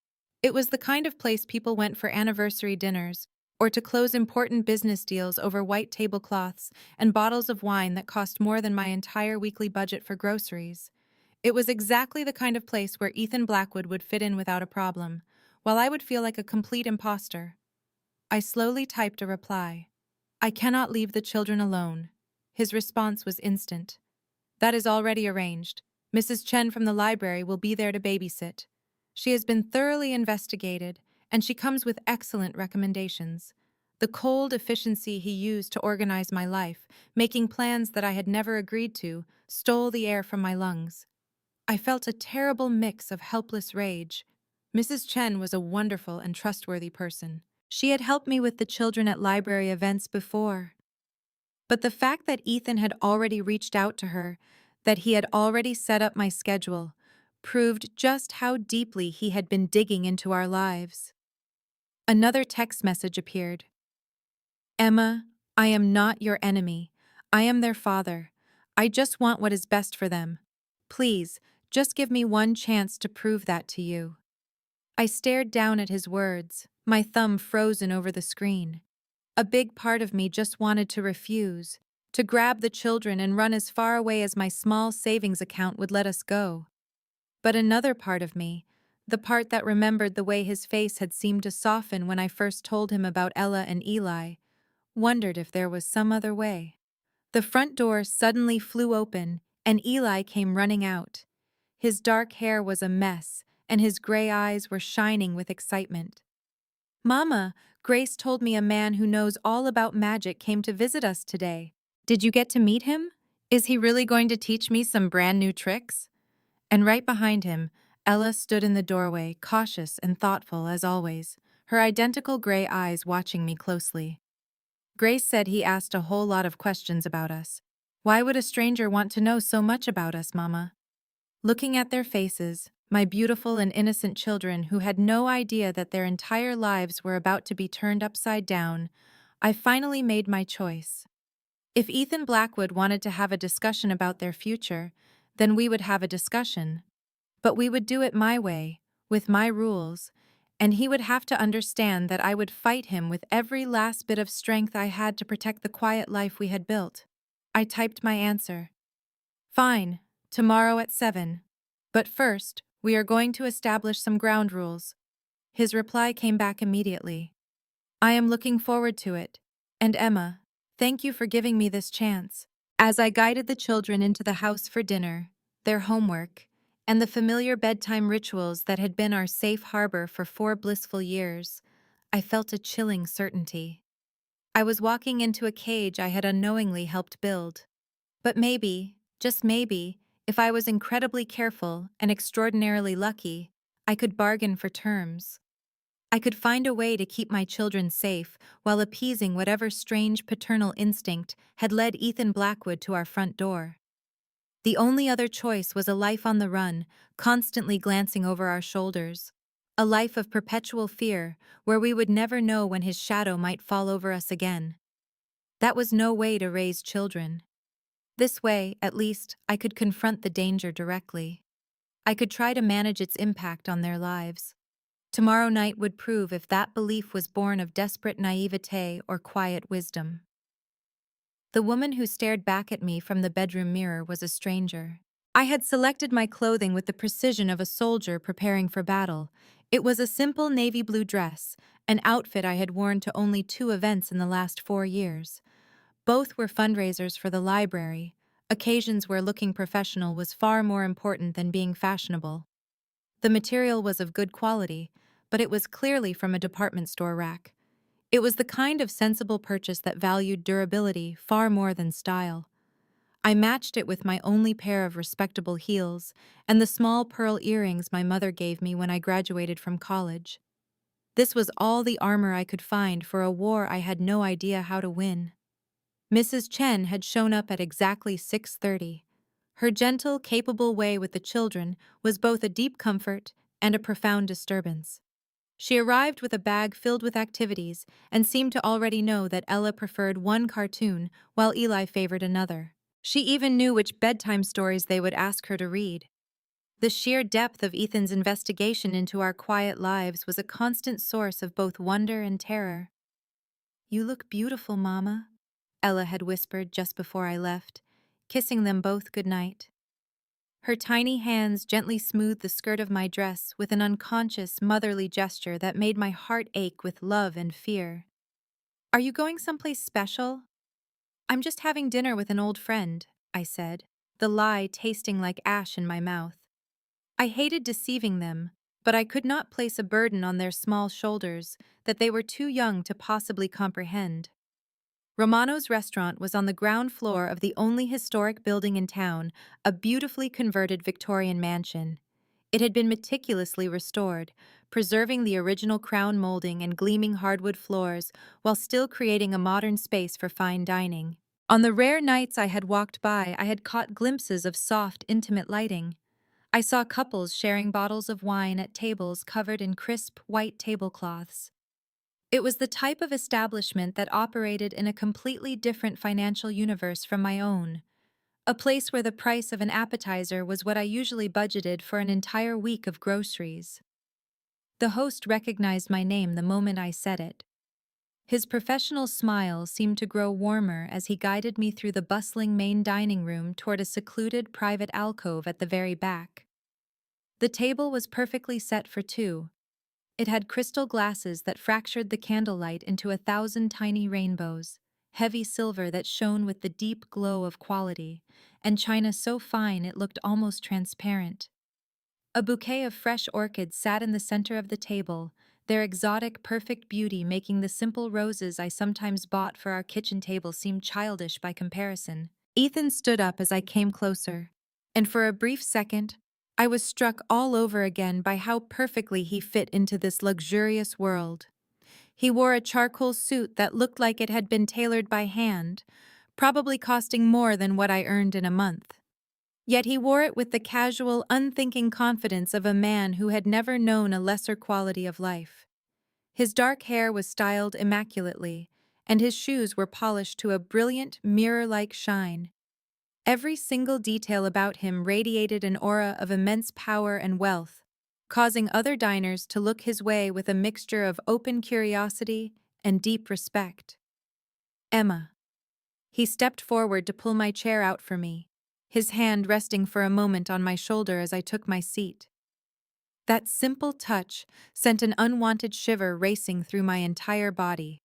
Speaker 1: It was the kind of place people went for anniversary dinners, or to close important business deals over white tablecloths and bottles of wine that cost more than my entire weekly budget for groceries. It was exactly the kind of place where Ethan Blackwood would fit in without a problem, while I would feel like a complete imposter. I slowly typed a reply. "I cannot leave the children alone." His response was instant. "That is already arranged. Mrs. Chen from the library will be there to babysit. She has been thoroughly investigated, and she comes with excellent recommendations." The cold efficiency he used to organize my life, making plans that I had never agreed to, stole the air from my lungs. I felt a terrible mix of helpless rage. Mrs. Chen was a wonderful and trustworthy person. She had helped me with the children at library events before. But the fact that Ethan had already reached out to her, that he had already set up my schedule, proved just how deeply he had been digging into our lives. Another text message appeared. "Emma, I am not your enemy. I am their father. I just want what is best for them. Please, just give me one chance to prove that to you." I stared down at his words, my thumb frozen over the screen. A big part of me just wanted to refuse, to grab the children and run as far away as my small savings account would let us go. But another part of me, the part that remembered the way his face had seemed to soften when I first told him about Ella and Eli, wondered if there was some other way. The front door suddenly flew open, and Eli came running out. His dark hair was a mess, and his gray eyes were shining with excitement. "Mama, Grace told me a man who knows all about magic came to visit us today. Did you get to meet him? Is he really going to teach me some brand new tricks?" And right behind him, Ella stood in the doorway, cautious and thoughtful as always, her identical gray eyes watching me closely. "Grace said he asked a whole lot of questions about us. Why would a stranger want to know so much about us, Mama?" Looking at their faces, my beautiful and innocent children who had no idea that their entire lives were about to be turned upside down, I finally made my choice. If Ethan Blackwood wanted to have a discussion about their future, then we would have a discussion. But we would do it my way, with my rules, and he would have to understand that I would fight him with every last bit of strength I had to protect the quiet life we had built. I typed my answer. "Fine, tomorrow at 7. But first, we are going to establish some ground rules." His reply came back immediately. "I am looking forward to it. And Emma, thank you for giving me this chance." As I guided the children into the house for dinner, their homework, and the familiar bedtime rituals that had been our safe harbor for 4 blissful years, I felt a chilling certainty. I was walking into a cage I had unknowingly helped build. But maybe, just maybe, if I was incredibly careful and extraordinarily lucky, I could bargain for terms. I could find a way to keep my children safe while appeasing whatever strange paternal instinct had led Ethan Blackwood to our front door. The only other choice was a life on the run, constantly glancing over our shoulders. A life of perpetual fear, where we would never know when his shadow might fall over us again. That was no way to raise children. This way, at least, I could confront the danger directly. I could try to manage its impact on their lives. Tomorrow night would prove if that belief was born of desperate naivete or quiet wisdom. The woman who stared back at me from the bedroom mirror was a stranger. I had selected my clothing with the precision of a soldier preparing for battle. It was a simple navy blue dress, an outfit I had worn to only 2 events in the last 4 years. Both were fundraisers for the library, occasions where looking professional was far more important than being fashionable. The material was of good quality, but it was clearly from a department store rack. It was the kind of sensible purchase that valued durability far more than style. I matched it with my only pair of respectable heels and the small pearl earrings my mother gave me when I graduated from college. This was all the armor I could find for a war I had no idea how to win. Mrs. Chen had shown up at exactly 6:30. Her gentle, capable way with the children was both a deep comfort and a profound disturbance. She arrived with a bag filled with activities and seemed to already know that Ella preferred one cartoon while Eli favored another. She even knew which bedtime stories they would ask her to read. The sheer depth of Ethan's investigation into our quiet lives was a constant source of both wonder and terror. "You look beautiful, Mama," Ella had whispered just before I left, kissing them both goodnight. Her tiny hands gently smoothed the skirt of my dress with an unconscious, motherly gesture that made my heart ache with love and fear. "Are you going someplace special?" "I'm just having dinner with an old friend," I said, the lie tasting like ash in my mouth. I hated deceiving them, but I could not place a burden on their small shoulders that they were too young to possibly comprehend. Romano's restaurant was on the ground floor of the only historic building in town, a beautifully converted Victorian mansion. It had been meticulously restored, preserving the original crown molding and gleaming hardwood floors while still creating a modern space for fine dining. On the rare nights I had walked by, I had caught glimpses of soft, intimate lighting. I saw couples sharing bottles of wine at tables covered in crisp, white tablecloths. It was the type of establishment that operated in a completely different financial universe from my own, a place where the price of an appetizer was what I usually budgeted for an entire week of groceries. The host recognized my name the moment I said it. His professional smile seemed to grow warmer as he guided me through the bustling main dining room toward a secluded private alcove at the very back. The table was perfectly set for 2. It had crystal glasses that fractured the candlelight into 1,000 tiny rainbows, heavy silver that shone with the deep glow of quality, and china so fine it looked almost transparent. A bouquet of fresh orchids sat in the center of the table, their exotic, perfect beauty making the simple roses I sometimes bought for our kitchen table seem childish by comparison. Ethan stood up as I came closer, and for a brief second, I was struck all over again by how perfectly he fit into this luxurious world. He wore a charcoal suit that looked like it had been tailored by hand, probably costing more than what I earned in a month. Yet he wore it with the casual, unthinking confidence of a man who had never known a lesser quality of life. His dark hair was styled immaculately, and his shoes were polished to a brilliant, mirror-like shine. Every single detail about him radiated an aura of immense power and wealth, causing other diners to look his way with a mixture of open curiosity and deep respect. "Emma." He stepped forward to pull my chair out for me, his hand resting for a moment on my shoulder as I took my seat. That simple touch sent an unwanted shiver racing through my entire body.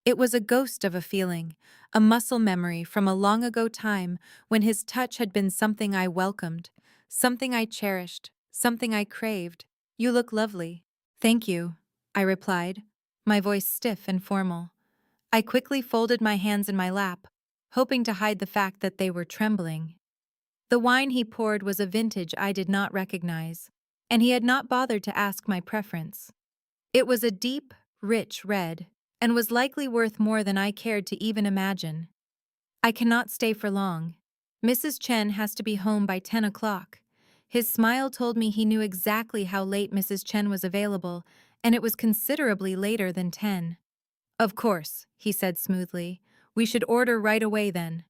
Speaker 1: It was a ghost of a feeling, a muscle memory from a long ago time when his touch had been something I welcomed, something I cherished, something I craved. "You look lovely." "Thank you," I replied, my voice stiff and formal. I quickly folded my hands in my lap, hoping to hide the fact that they were trembling. The wine he poured was a vintage I did not recognize, and he had not bothered to ask my preference. It was a deep, rich red, and was likely worth more than I cared to even imagine. I cannot stay for long. Mrs. Chen has to be home by 10 o'clock. His smile told me he knew exactly how late Mrs. Chen was available, and it was considerably later than 10. Of course, he said smoothly. We should order right away then.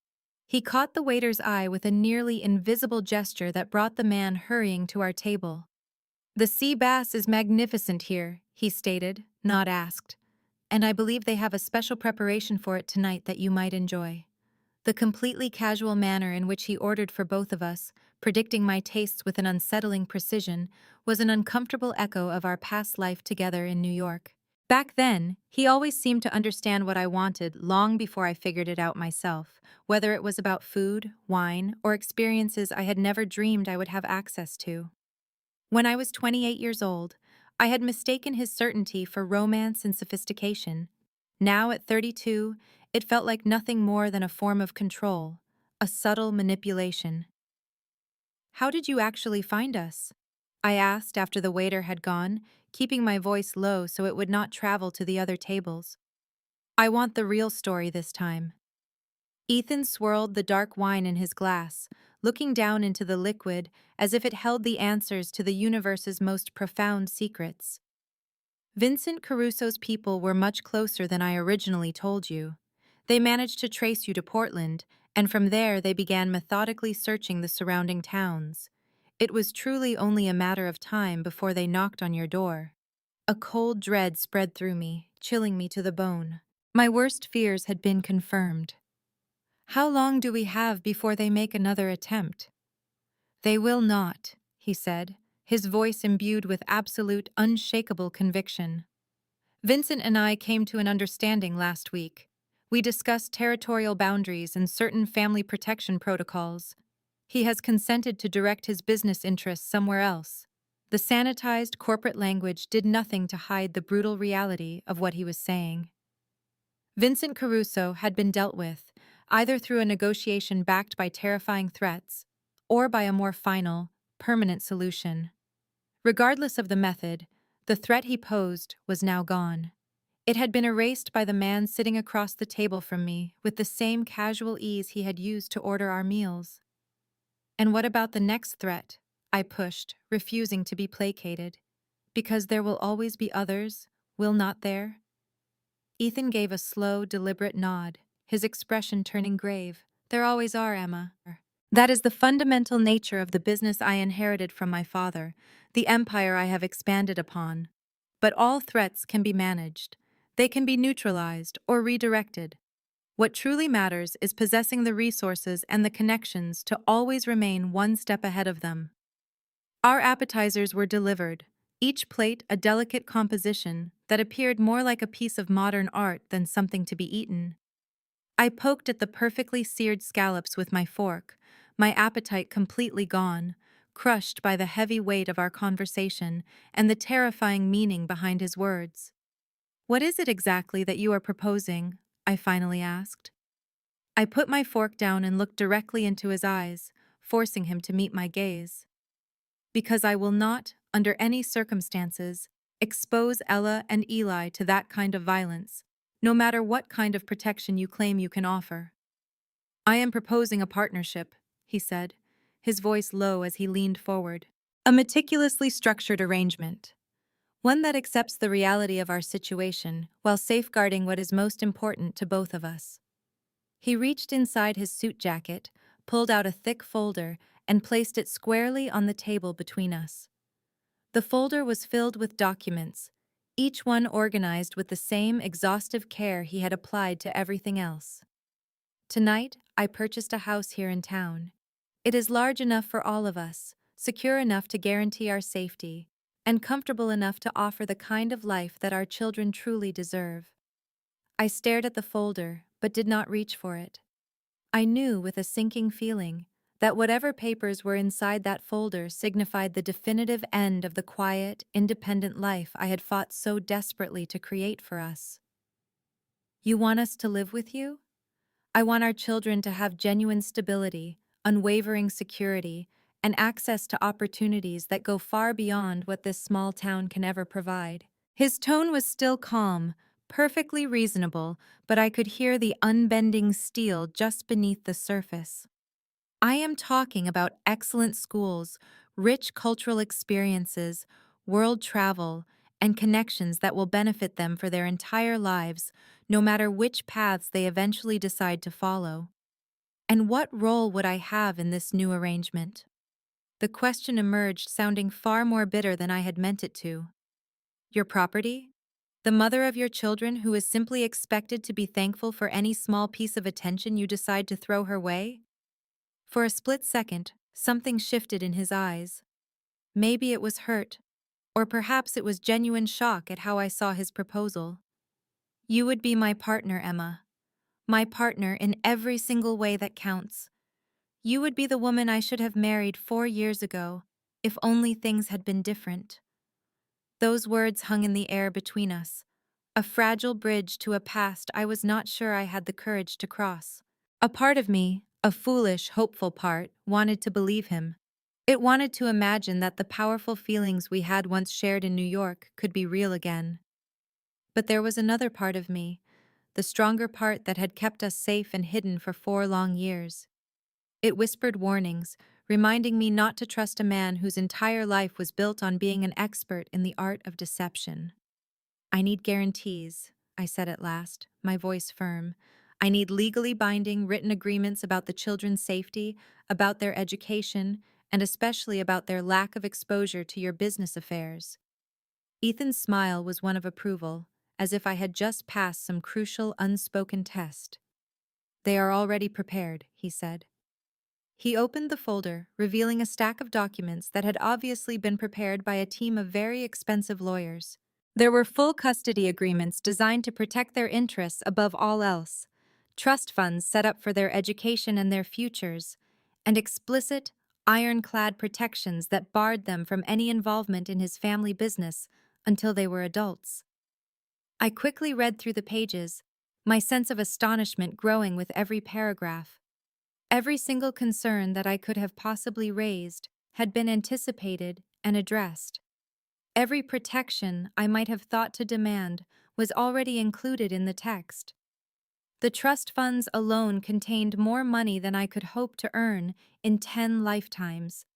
Speaker 1: He caught the waiter's eye with a nearly invisible gesture that brought the man hurrying to our table. The sea bass is magnificent here, he stated, not asked, and I believe they have a special preparation for it tonight that you might enjoy. The completely casual manner in which he ordered for both of us, predicting my tastes with an unsettling precision, was an uncomfortable echo of our past life together in New York. Back then, he always seemed to understand what I wanted long before I figured it out myself, whether it was about food, wine, or experiences I had never dreamed I would have access to. When I was 28 years old, I had mistaken his certainty for romance and sophistication. Now, at 32, it felt like nothing more than a form of control, a subtle manipulation. How did you actually find us? I asked after the waiter had gone, keeping my voice low so it would not travel to the other tables. I want the real story this time. Ethan swirled the dark wine in his glass, looking down into the liquid as if it held the answers to the universe's most profound secrets. Vincent Caruso's people were much closer than I originally told you. They managed to trace you to Portland, and from there they began methodically searching the surrounding towns. It was truly only a matter of time before they knocked on your door. A cold dread spread through me, chilling me to the bone. My worst fears had been confirmed. How long do we have before they make another attempt? They will not, he said, his voice imbued with absolute, unshakable conviction. Vincent and I came to an understanding last week. We discussed territorial boundaries and certain family protection protocols. He has consented to direct his business interests somewhere else. The sanitized corporate language did nothing to hide the brutal reality of what he was saying. Vincent Caruso had been dealt with, either through a negotiation backed by terrifying threats, or by a more final, permanent solution. Regardless of the method, the threat he posed was now gone. It had been erased by the man sitting across the table from me with the same casual ease he had used to order our meals. And what about the next threat? I pushed, refusing to be placated. Because there will always be others, will not there? Ethan gave a slow, deliberate nod, his expression turning grave. There always are, Emma. That is the fundamental nature of the business I inherited from my father, the empire I have expanded upon. But all threats can be managed. They can be neutralized or redirected. What truly matters is possessing the resources and the connections to always remain one step ahead of them. Our appetizers were delivered, each plate a delicate composition that appeared more like a piece of modern art than something to be eaten. I poked at the perfectly seared scallops with my fork, my appetite completely gone, crushed by the heavy weight of our conversation and the terrifying meaning behind his words. "What is it exactly that you are proposing?" I finally asked. I put my fork down and looked directly into his eyes, forcing him to meet my gaze. Because I will not, under any circumstances, expose Ella and Eli to that kind of violence, no matter what kind of protection you claim you can offer. I am proposing a partnership, he said, his voice low as he leaned forward. A meticulously structured arrangement. One that accepts the reality of our situation while safeguarding what is most important to both of us. He reached inside his suit jacket, pulled out a thick folder, and placed it squarely on the table between us. The folder was filled with documents, each one organized with the same exhaustive care he had applied to everything else. Tonight, I purchased a house here in town. It is large enough for all of us, secure enough to guarantee our safety, and comfortable enough to offer the kind of life that our children truly deserve. I stared at the folder, but did not reach for it. I knew with a sinking feeling that whatever papers were inside that folder signified the definitive end of the quiet, independent life I had fought so desperately to create for us. You want us to live with you? I want our children to have genuine stability, unwavering security, and access to opportunities that go far beyond what this small town can ever provide. His tone was still calm, perfectly reasonable, but I could hear the unbending steel just beneath the surface. I am talking about excellent schools, rich cultural experiences, world travel, and connections that will benefit them for their entire lives, no matter which paths they eventually decide to follow. And what role would I have in this new arrangement? The question emerged sounding far more bitter than I had meant it to. Your property? The mother of your children who is simply expected to be thankful for any small piece of attention you decide to throw her way? For a split second, something shifted in his eyes. Maybe it was hurt, or perhaps it was genuine shock at how I saw his proposal. You would be my partner, Emma. My partner in every single way that counts. You would be the woman I should have married 4 years ago, if only things had been different. Those words hung in the air between us, a fragile bridge to a past I was not sure I had the courage to cross. A part of me, a foolish, hopeful part, wanted to believe him. It wanted to imagine that the powerful feelings we had once shared in New York could be real again. But there was another part of me, the stronger part that had kept us safe and hidden for 4 long years. It whispered warnings, reminding me not to trust a man whose entire life was built on being an expert in the art of deception. I need guarantees, I said at last, my voice firm. I need legally binding written agreements about the children's safety, about their education, and especially about their lack of exposure to your business affairs. Ethan's smile was one of approval, as if I had just passed some crucial unspoken test. They are already prepared, he said. He opened the folder, revealing a stack of documents that had obviously been prepared by a team of very expensive lawyers. There were full custody agreements designed to protect their interests above all else, trust funds set up for their education and their futures, and explicit, ironclad protections that barred them from any involvement in his family business until they were adults. I quickly read through the pages, my sense of astonishment growing with every paragraph. Every single concern that I could have possibly raised had been anticipated and addressed. Every protection I might have thought to demand was already included in the text. The trust funds alone contained more money than I could hope to earn in 10 lifetimes,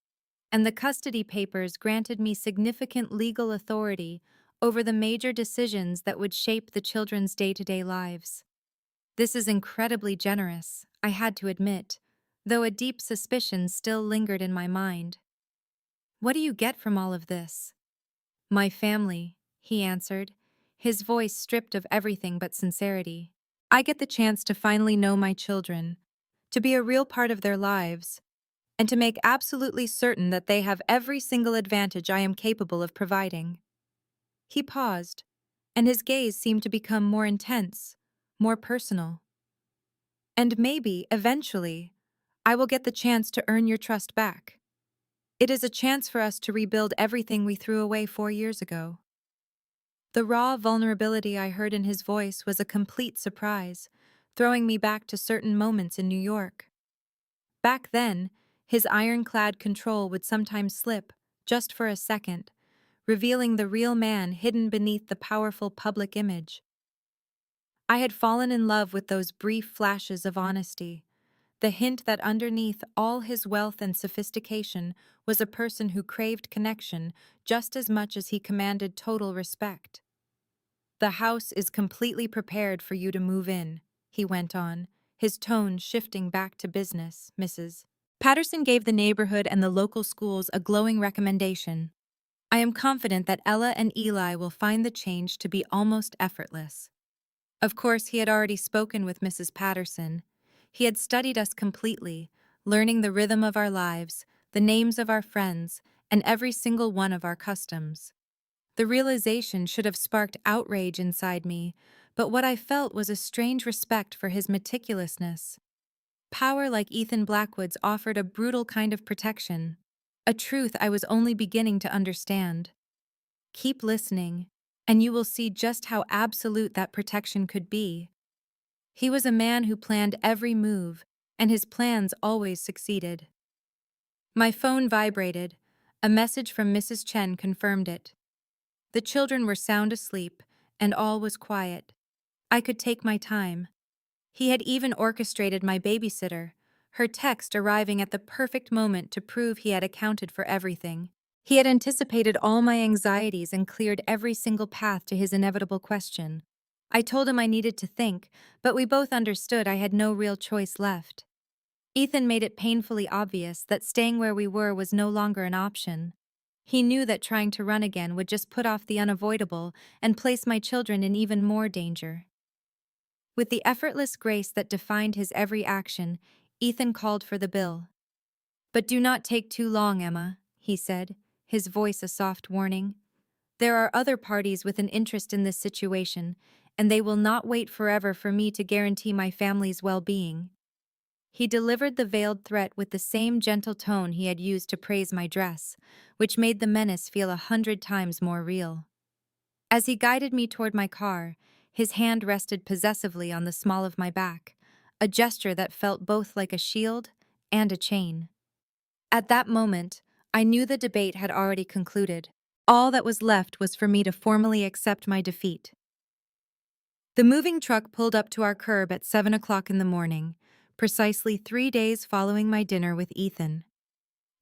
Speaker 1: and the custody papers granted me significant legal authority over the major decisions that would shape the children's day-to-day lives. This is incredibly generous, I had to admit, though a deep suspicion still lingered in my mind. What do you get from all of this? My family, he answered, his voice stripped of everything but sincerity. I get the chance to finally know my children, to be a real part of their lives, and to make absolutely certain that they have every single advantage I am capable of providing. He paused, and his gaze seemed to become more intense, more personal. And maybe, eventually, I will get the chance to earn your trust back. It is a chance for us to rebuild everything we threw away 4 years ago. The raw vulnerability I heard in his voice was a complete surprise, throwing me back to certain moments in New York. Back then, his ironclad control would sometimes slip, just for a second, revealing the real man hidden beneath the powerful public image. I had fallen in love with those brief flashes of honesty, the hint that underneath all his wealth and sophistication was a person who craved connection just as much as he commanded total respect. The house is completely prepared for you to move in, he went on, his tone shifting back to business, Mrs. Patterson gave the neighborhood and the local schools a glowing recommendation. I am confident that Ella and Eli will find the change to be almost effortless. Of course, he had already spoken with Mrs. Patterson. He had studied us completely, learning the rhythm of our lives, the names of our friends, and every single one of our customs. The realization should have sparked outrage inside me, but what I felt was a strange respect for his meticulousness. Power like Ethan Blackwood's offered a brutal kind of protection, a truth I was only beginning to understand. Keep listening, and you will see just how absolute that protection could be. He was a man who planned every move, and his plans always succeeded. My phone vibrated. A message from Mrs. Chen confirmed it. The children were sound asleep, and all was quiet. I could take my time. He had even orchestrated my babysitter, her text arriving at the perfect moment to prove he had accounted for everything. He had anticipated all my anxieties and cleared every single path to his inevitable question. I told him I needed to think, but we both understood I had no real choice left. Ethan made it painfully obvious that staying where we were was no longer an option. He knew that trying to run again would just put off the unavoidable and place my children in even more danger. With the effortless grace that defined his every action, Ethan called for the bill. "But do not take too long, Emma," he said, his voice a soft warning. "There are other parties with an interest in this situation, and they will not wait forever for me to guarantee my family's well-being." He delivered the veiled threat with the same gentle tone he had used to praise my dress, which made the menace feel 100 times more real. As he guided me toward my car, his hand rested possessively on the small of my back, a gesture that felt both like a shield and a chain. At that moment, I knew the debate had already concluded. All that was left was for me to formally accept my defeat. The moving truck pulled up to our curb at 7 o'clock in the morning, precisely 3 days following my dinner with Ethan.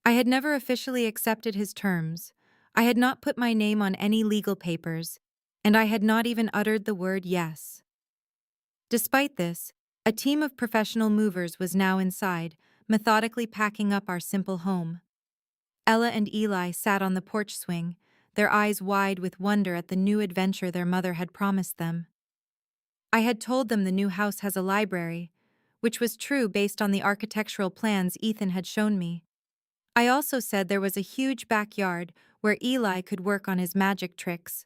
Speaker 1: I had never officially accepted his terms. I had not put my name on any legal papers, and I had not even uttered the word yes. Despite this, a team of professional movers was now inside, methodically packing up our simple home. Ella and Eli sat on the porch swing, their eyes wide with wonder at the new adventure their mother had promised them. I had told them the new house has a library, which was true based on the architectural plans Ethan had shown me. I also said there was a huge backyard where Eli could work on his magic tricks.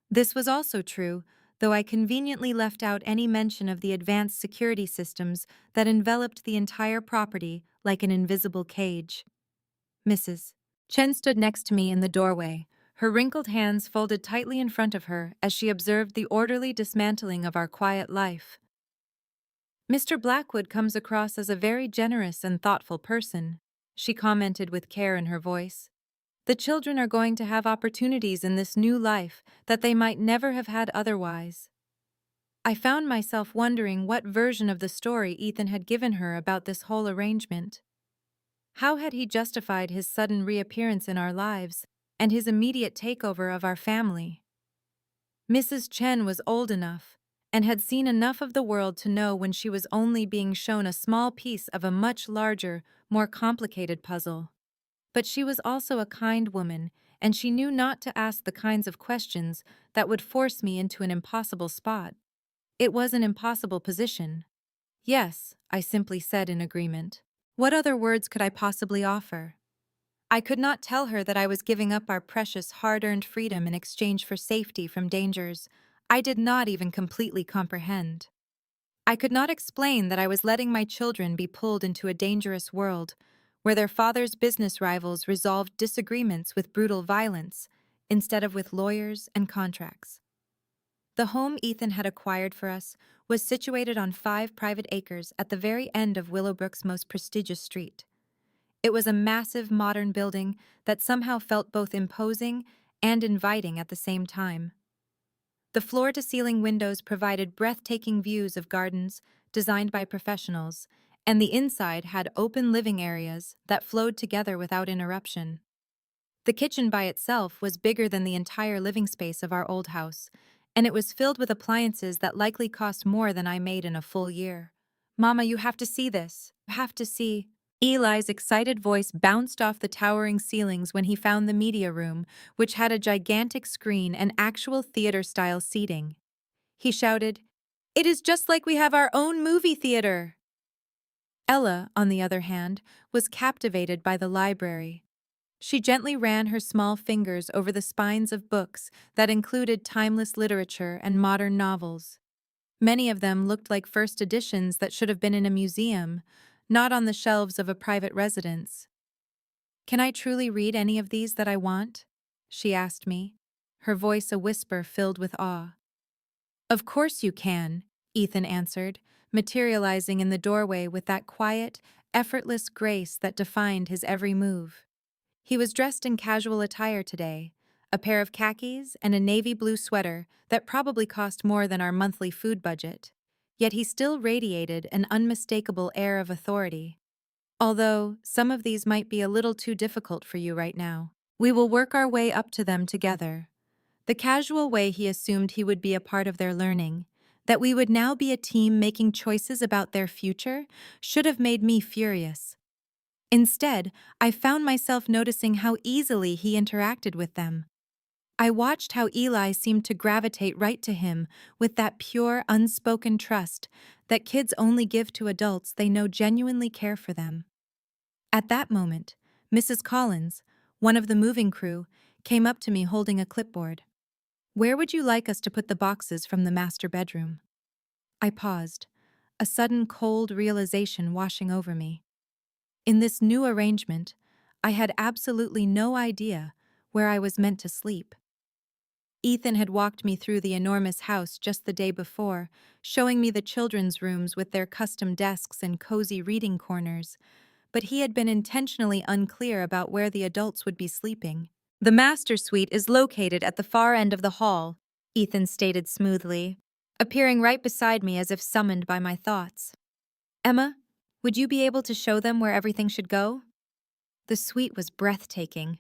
Speaker 1: This was also true, though I conveniently left out any mention of the advanced security systems that enveloped the entire property like an invisible cage. Mrs. Chen stood next to me in the doorway, her wrinkled hands folded tightly in front of her as she observed the orderly dismantling of our quiet life. "Mr. Blackwood comes across as a very generous and thoughtful person," she commented with care in her voice. "The children are going to have opportunities in this new life that they might never have had otherwise." I found myself wondering what version of the story Ethan had given her about this whole arrangement. How had he justified his sudden reappearance in our lives and his immediate takeover of our family? Mrs. Chen was old enough and had seen enough of the world to know when she was only being shown a small piece of a much larger, more complicated puzzle. But she was also a kind woman, and she knew not to ask the kinds of questions that would force me into an impossible spot. It was an impossible position. "Yes," I simply said in agreement. What other words could I possibly offer? I could not tell her that I was giving up our precious hard-earned freedom in exchange for safety from dangers I did not even completely comprehend. I could not explain that I was letting my children be pulled into a dangerous world where their father's business rivals resolved disagreements with brutal violence instead of with lawyers and contracts. The home Ethan had acquired for us was situated on 5 private acres at the very end of Willowbrook's most prestigious street. It was a massive modern building that somehow felt both imposing and inviting at the same time. The floor-to-ceiling windows provided breathtaking views of gardens designed by professionals, and the inside had open living areas that flowed together without interruption. The kitchen by itself was bigger than the entire living space of our old house, and it was filled with appliances that likely cost more than I made in a full year. "Mama, you have to see this. You have to see." Eli's excited voice bounced off the towering ceilings when he found the media room, which had a gigantic screen and actual theater-style seating. He shouted, "It is just like we have our own movie theater!" Ella, on the other hand, was captivated by the library. She gently ran her small fingers over the spines of books that included timeless literature and modern novels. Many of them looked like first editions that should have been in a museum, not on the shelves of a private residence. "Can I truly read any of these that I want?" she asked me, her voice a whisper filled with awe. "Of course you can," Ethan answered, materializing in the doorway with that quiet, effortless grace that defined his every move. He was dressed in casual attire today, a pair of khakis and a navy blue sweater that probably cost more than our monthly food budget. Yet he still radiated an unmistakable air of authority. Although, some of these might be a little too difficult for you right now. We will work our way up to them together. The casual way he assumed he would be a part of their learning, that we would now be a team making choices about their future, should have made me furious. Instead, I found myself noticing how easily he interacted with them. I watched how Eli seemed to gravitate right to him with that pure, unspoken trust that kids only give to adults they know genuinely care for them. At that moment, Mrs. Collins, one of the moving crew, came up to me holding a clipboard. "Where would you like us to put the boxes from the master bedroom?" I paused, a sudden cold realization washing over me. In this new arrangement, I had absolutely no idea where I was meant to sleep. Ethan had walked me through the enormous house just the day before, showing me the children's rooms with their custom desks and cozy reading corners, but he had been intentionally unclear about where the adults would be sleeping. "The master suite is located at the far end of the hall," Ethan stated smoothly, appearing right beside me as if summoned by my thoughts. "Emma, would you be able to show them where everything should go?" The suite was breathtaking.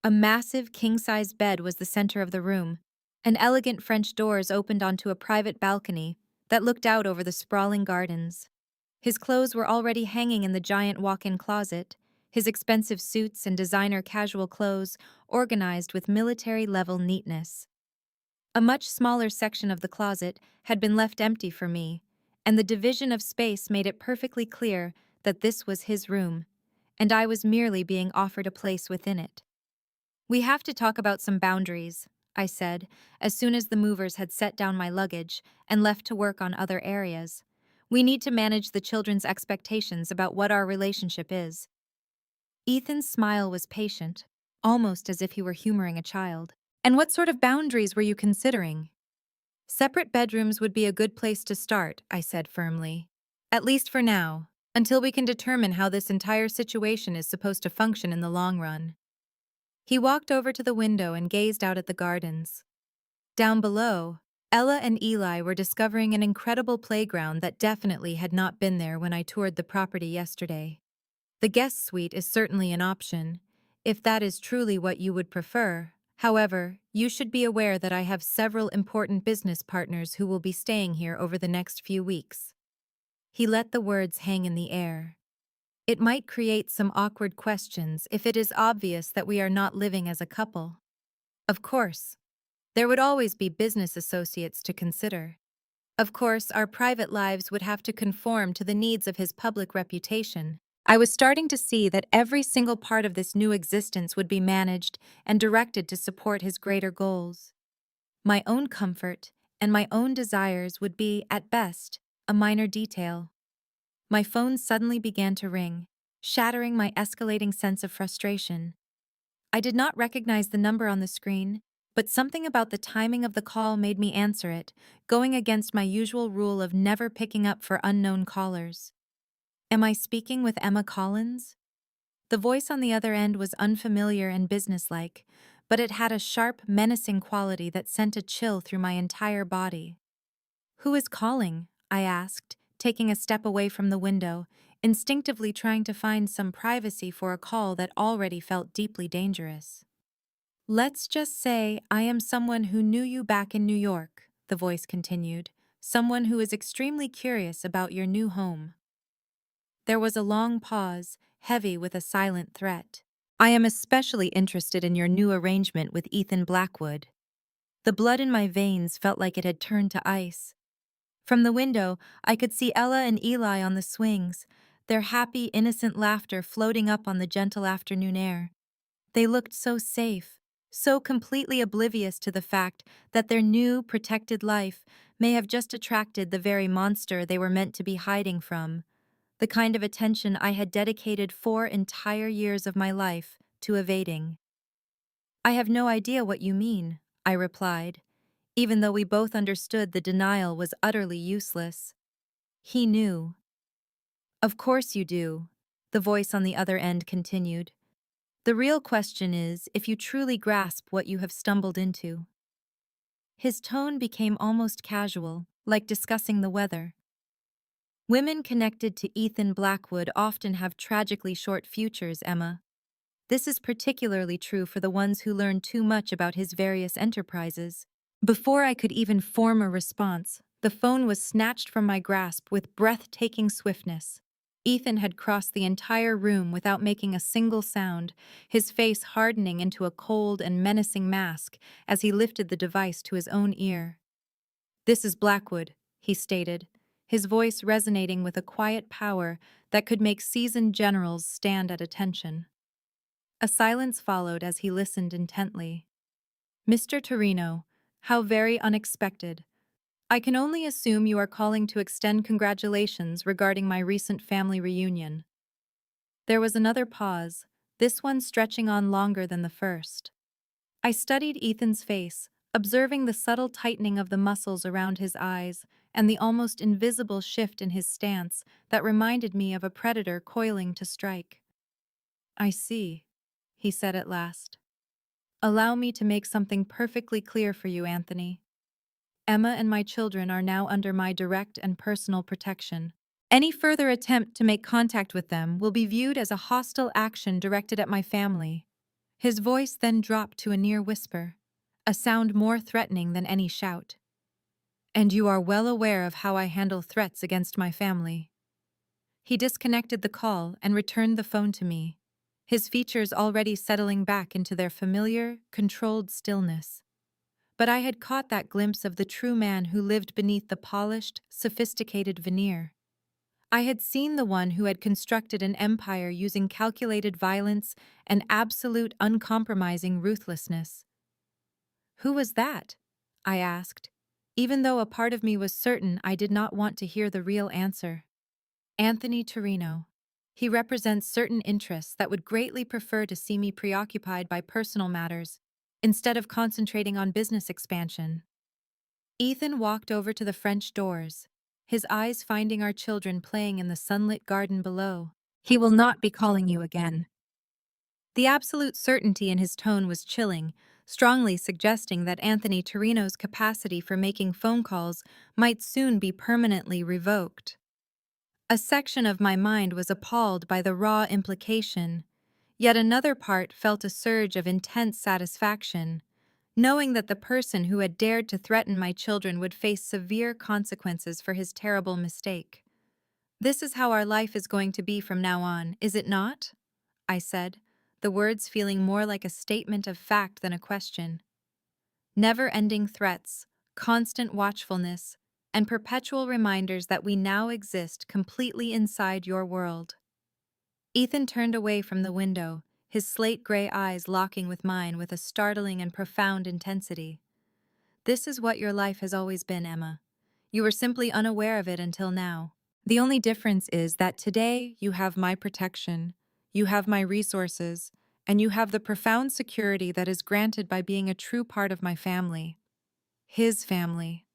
Speaker 1: A massive king-size bed was the center of the room, and elegant French doors opened onto a private balcony that looked out over the sprawling gardens. His clothes were already hanging in the giant walk-in closet, his expensive suits and designer casual clothes organized with military-level neatness. A much smaller section of the closet had been left empty for me, and the division of space made it perfectly clear that this was his room, and I was merely being offered a place within it. "We have to talk about some boundaries," I said, as soon as the movers had set down my luggage and left to work on other areas. "We need to manage the children's expectations about what our relationship is." Ethan's smile was patient, almost as if he were humoring a child. "And what sort of boundaries were you considering?" "Separate bedrooms would be a good place to start," I said firmly. "At least for now, until we can determine how this entire situation is supposed to function in the long run." He walked over to the window and gazed out at the gardens. Down below, Ella and Eli were discovering an incredible playground that definitely had not been there when I toured the property yesterday. The guest suite is certainly an option, if that is truly what you would prefer. However, you should be aware that I have several important business partners who will be staying here over the next few weeks. He let the words hang in the air. It might create some awkward questions if it is obvious that we are not living as a couple. Of course, there would always be business associates to consider. Of course, our private lives would have to conform to the needs of his public reputation. I was starting to see that every single part of this new existence would be managed and directed to support his greater goals. My own comfort and my own desires would be, at best, a minor detail. My phone suddenly began to ring, shattering my escalating sense of frustration. I did not recognize the number on the screen, but something about the timing of the call made me answer it, going against my usual rule of never picking up for unknown callers. "Am I speaking with Emma Collins?" The voice on the other end was unfamiliar and businesslike, but it had a sharp, menacing quality that sent a chill through my entire body. "Who is calling?" I asked, taking a step away from the window, instinctively trying to find some privacy for a call that already felt deeply dangerous. "Let's just say I am someone who knew you back in New York," the voice continued, "someone who is extremely curious about your new home." There was a long pause, heavy with a silent threat. "I am especially interested in your new arrangement with Ethan Blackwood." The blood in my veins felt like it had turned to ice. From the window, I could see Ella and Eli on the swings, their happy, innocent laughter floating up on the gentle afternoon air. They looked so safe, so completely oblivious to the fact that their new, protected life may have just attracted the very monster they were meant to be hiding from, the kind of attention I had dedicated 4 entire years of my life to evading. "I have no idea what you mean," I replied, even though we both understood the denial was utterly useless. He knew. Of course you do, the voice on the other end continued. The real question is if you truly grasp what you have stumbled into. His tone became almost casual, like discussing the weather. Women connected to Ethan Blackwood often have tragically short futures, Emma. This is particularly true for the ones who learn too much about his various enterprises. Before I could even form a response, the phone was snatched from my grasp with breathtaking swiftness. Ethan had crossed the entire room without making a single sound, his face hardening into a cold and menacing mask as he lifted the device to his own ear. "This is Blackwood," he stated, his voice resonating with a quiet power that could make seasoned generals stand at attention. A silence followed as he listened intently. "Mr. Torino, how very unexpected. I can only assume you are calling to extend congratulations regarding my recent family reunion." There was another pause, this one stretching on longer than the first. I studied Ethan's face, observing the subtle tightening of the muscles around his eyes and the almost invisible shift in his stance that reminded me of a predator coiling to strike. "I see," he said at last. "Allow me to make something perfectly clear for you, Anthony. Emma and my children are now under my direct and personal protection. Any further attempt to make contact with them will be viewed as a hostile action directed at my family." His voice then dropped to a near whisper, a sound more threatening than any shout. "And you are well aware of how I handle threats against my family." He disconnected the call and returned the phone to me, his features already settling back into their familiar, controlled stillness. But I had caught that glimpse of the true man who lived beneath the polished, sophisticated veneer. I had seen the one who had constructed an empire using calculated violence and absolute uncompromising ruthlessness. "Who was that?" I asked, even though a part of me was certain I did not want to hear the real answer. "Anthony Torino. He represents certain interests that would greatly prefer to see me preoccupied by personal matters, instead of concentrating on business expansion." Ethan walked over to the French doors, his eyes finding our children playing in the sunlit garden below. "He will not be calling you again." The absolute certainty in his tone was chilling, strongly suggesting that Anthony Torino's capacity for making phone calls might soon be permanently revoked. A section of my mind was appalled by the raw implication, yet another part felt a surge of intense satisfaction, knowing that the person who had dared to threaten my children would face severe consequences for his terrible mistake. "This is how our life is going to be from now on, is it not?" I said, the words feeling more like a statement of fact than a question. "Never-ending threats, constant watchfulness, and perpetual reminders that we now exist completely inside your world." Ethan turned away from the window, his slate-gray eyes locking with mine with a startling and profound intensity. "This is what your life has always been, Emma. You were simply unaware of it until now. The only difference is that today you have my protection, you have my resources, and you have the profound security that is granted by being a true part of my family." His family.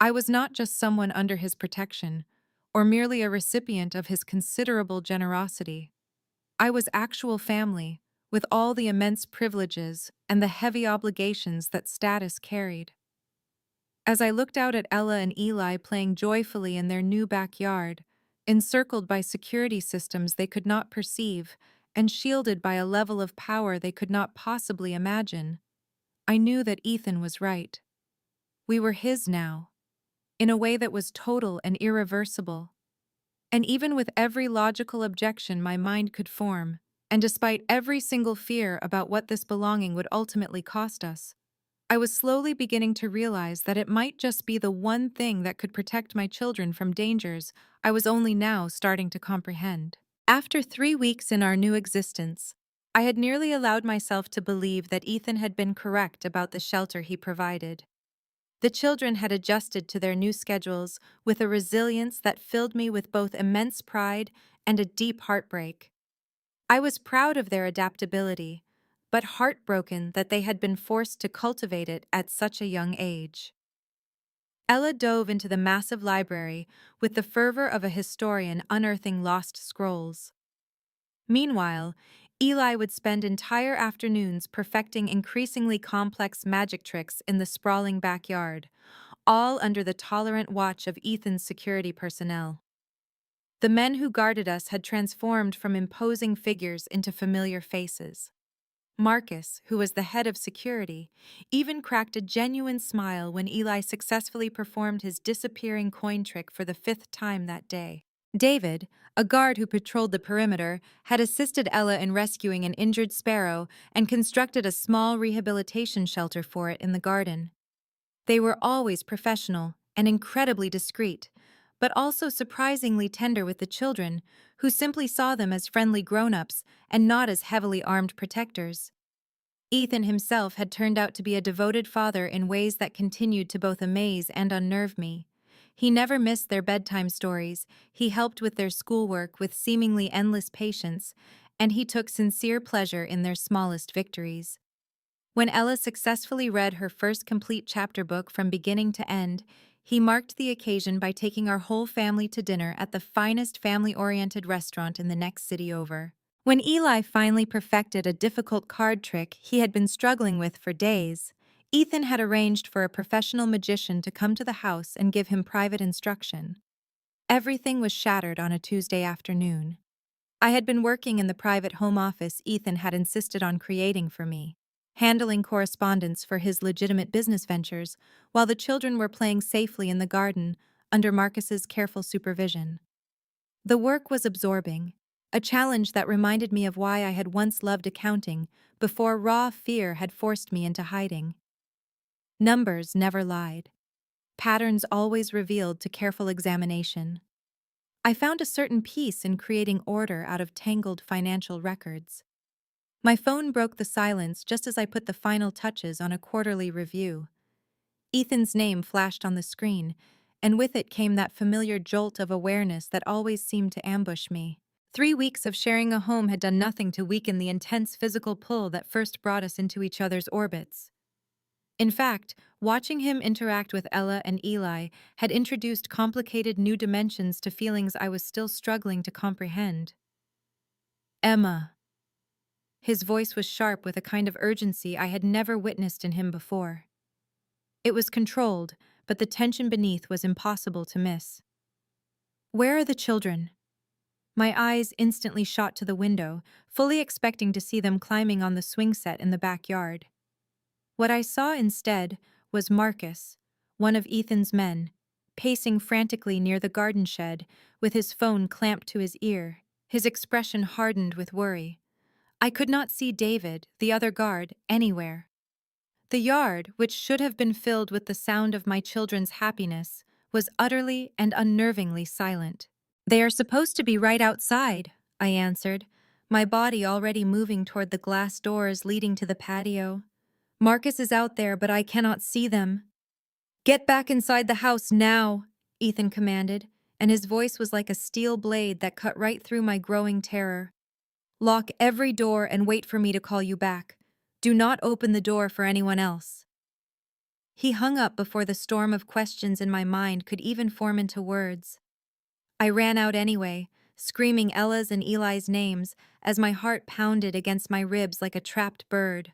Speaker 1: I was not just someone under his protection, or merely a recipient of his considerable generosity. I was actual family, with all the immense privileges and the heavy obligations that status carried. As I looked out at Ella and Eli playing joyfully in their new backyard, encircled by security systems they could not perceive and shielded by a level of power they could not possibly imagine, I knew that Ethan was right. We were his now, in a way that was total and irreversible. And even with every logical objection my mind could form, and despite every single fear about what this belonging would ultimately cost us, I was slowly beginning to realize that it might just be the one thing that could protect my children from dangers I was only now starting to comprehend. After 3 weeks in our new existence, I had nearly allowed myself to believe that Ethan had been correct about the shelter he provided. The children had adjusted to their new schedules with a resilience that filled me with both immense pride and a deep heartbreak. I was proud of their adaptability, but heartbroken that they had been forced to cultivate it at such a young age. Ella dove into the massive library with the fervor of a historian unearthing lost scrolls. Meanwhile, Eli would spend entire afternoons perfecting increasingly complex magic tricks in the sprawling backyard, all under the tolerant watch of Ethan's security personnel. The men who guarded us had transformed from imposing figures into familiar faces. Marcus, who was the head of security, even cracked a genuine smile when Eli successfully performed his disappearing coin trick for the fifth time that day. David, a guard who patrolled the perimeter, had assisted Ella in rescuing an injured sparrow and constructed a small rehabilitation shelter for it in the garden. They were always professional and incredibly discreet, but also surprisingly tender with the children, who simply saw them as friendly grown-ups and not as heavily armed protectors. Ethan himself had turned out to be a devoted father in ways that continued to both amaze and unnerve me. He never missed their bedtime stories, he helped with their schoolwork with seemingly endless patience, and he took sincere pleasure in their smallest victories. When Ella successfully read her first complete chapter book from beginning to end, he marked the occasion by taking our whole family to dinner at the finest family-oriented restaurant in the next city over. When Eli finally perfected a difficult card trick he had been struggling with for days, Ethan had arranged for a professional magician to come to the house and give him private instruction. Everything was shattered on a Tuesday afternoon. I had been working in the private home office Ethan had insisted on creating for me, handling correspondence for his legitimate business ventures, while the children were playing safely in the garden under Marcus's careful supervision. The work was absorbing, a challenge that reminded me of why I had once loved accounting before raw fear had forced me into hiding. Numbers never lied. Patterns always revealed to careful examination. I found a certain peace in creating order out of tangled financial records. My phone broke the silence just as I put the final touches on a quarterly review. Ethan's name flashed on the screen, and with it came that familiar jolt of awareness that always seemed to ambush me. 3 weeks of sharing a home had done nothing to weaken the intense physical pull that first brought us into each other's orbits. In fact, watching him interact with Ella and Eli had introduced complicated new dimensions to feelings I was still struggling to comprehend. Emma. His voice was sharp with a kind of urgency I had never witnessed in him before. It was controlled, but the tension beneath was impossible to miss. Where are the children? My eyes instantly shot to the window, fully expecting to see them climbing on the swing set in the backyard. What I saw instead was Marcus, one of Ethan's men, pacing frantically near the garden shed with his phone clamped to his ear, his expression hardened with worry. I could not see David, the other guard, anywhere. The yard, which should have been filled with the sound of my children's happiness, was utterly and unnervingly silent. "They are supposed to be right outside," I answered, my body already moving toward the glass doors leading to the patio. "Marcus is out there, but I cannot see them." "Get back inside the house now," Ethan commanded, and his voice was like a steel blade that cut right through my growing terror. "Lock every door and wait for me to call you back. Do not open the door for anyone else." He hung up before the storm of questions in my mind could even form into words. I ran out anyway, screaming Ella's and Eli's names as my heart pounded against my ribs like a trapped bird,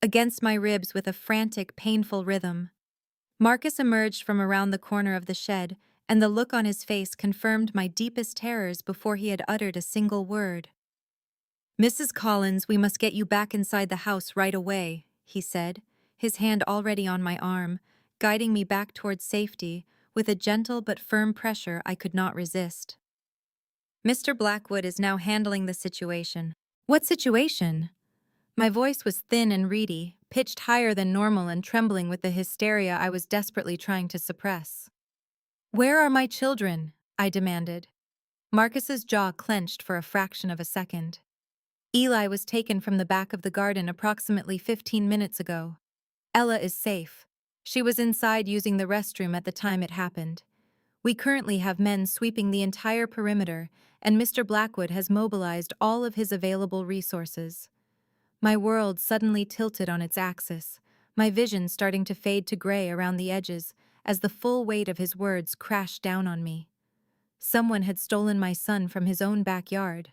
Speaker 1: against my ribs with a frantic, painful rhythm. Marcus emerged from around the corner of the shed, and the look on his face confirmed my deepest terrors before he had uttered a single word. "Mrs. Collins, we must get you back inside the house right away," he said, his hand already on my arm, guiding me back towards safety, with a gentle but firm pressure I could not resist. "Mr. Blackwood is now handling the situation." "What situation?" My voice was thin and reedy, pitched higher than normal and trembling with the hysteria I was desperately trying to suppress. "Where are my children?" I demanded. Marcus's jaw clenched for a fraction of a second. "Eli was taken from the back of the garden approximately 15 minutes ago. Ella is safe. She was inside using the restroom at the time it happened. We currently have men sweeping the entire perimeter, and Mr. Blackwood has mobilized all of his available resources." My world suddenly tilted on its axis, my vision starting to fade to gray around the edges, as the full weight of his words crashed down on me. Someone had stolen my son from his own backyard.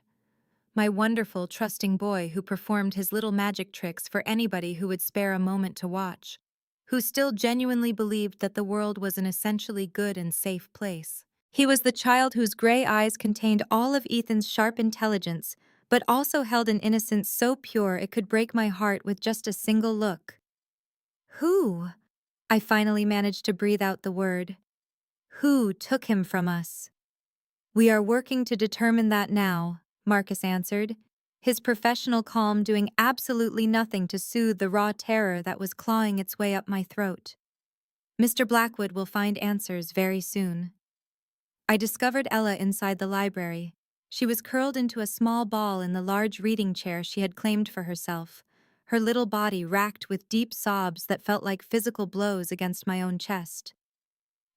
Speaker 1: My wonderful, trusting boy who performed his little magic tricks for anybody who would spare a moment to watch, who still genuinely believed that the world was an essentially good and safe place. He was the child whose gray eyes contained all of Ethan's sharp intelligence, but also held an innocence so pure it could break my heart with just a single look. Who? I finally managed to breathe out the word. Who took him from us? We are working to determine that now, Marcus answered, his professional calm doing absolutely nothing to soothe the raw terror that was clawing its way up my throat. Mr. Blackwood will find answers very soon. I discovered Ella inside the library. She was curled into a small ball in the large reading chair she had claimed for herself, her little body racked with deep sobs that felt like physical blows against my own chest.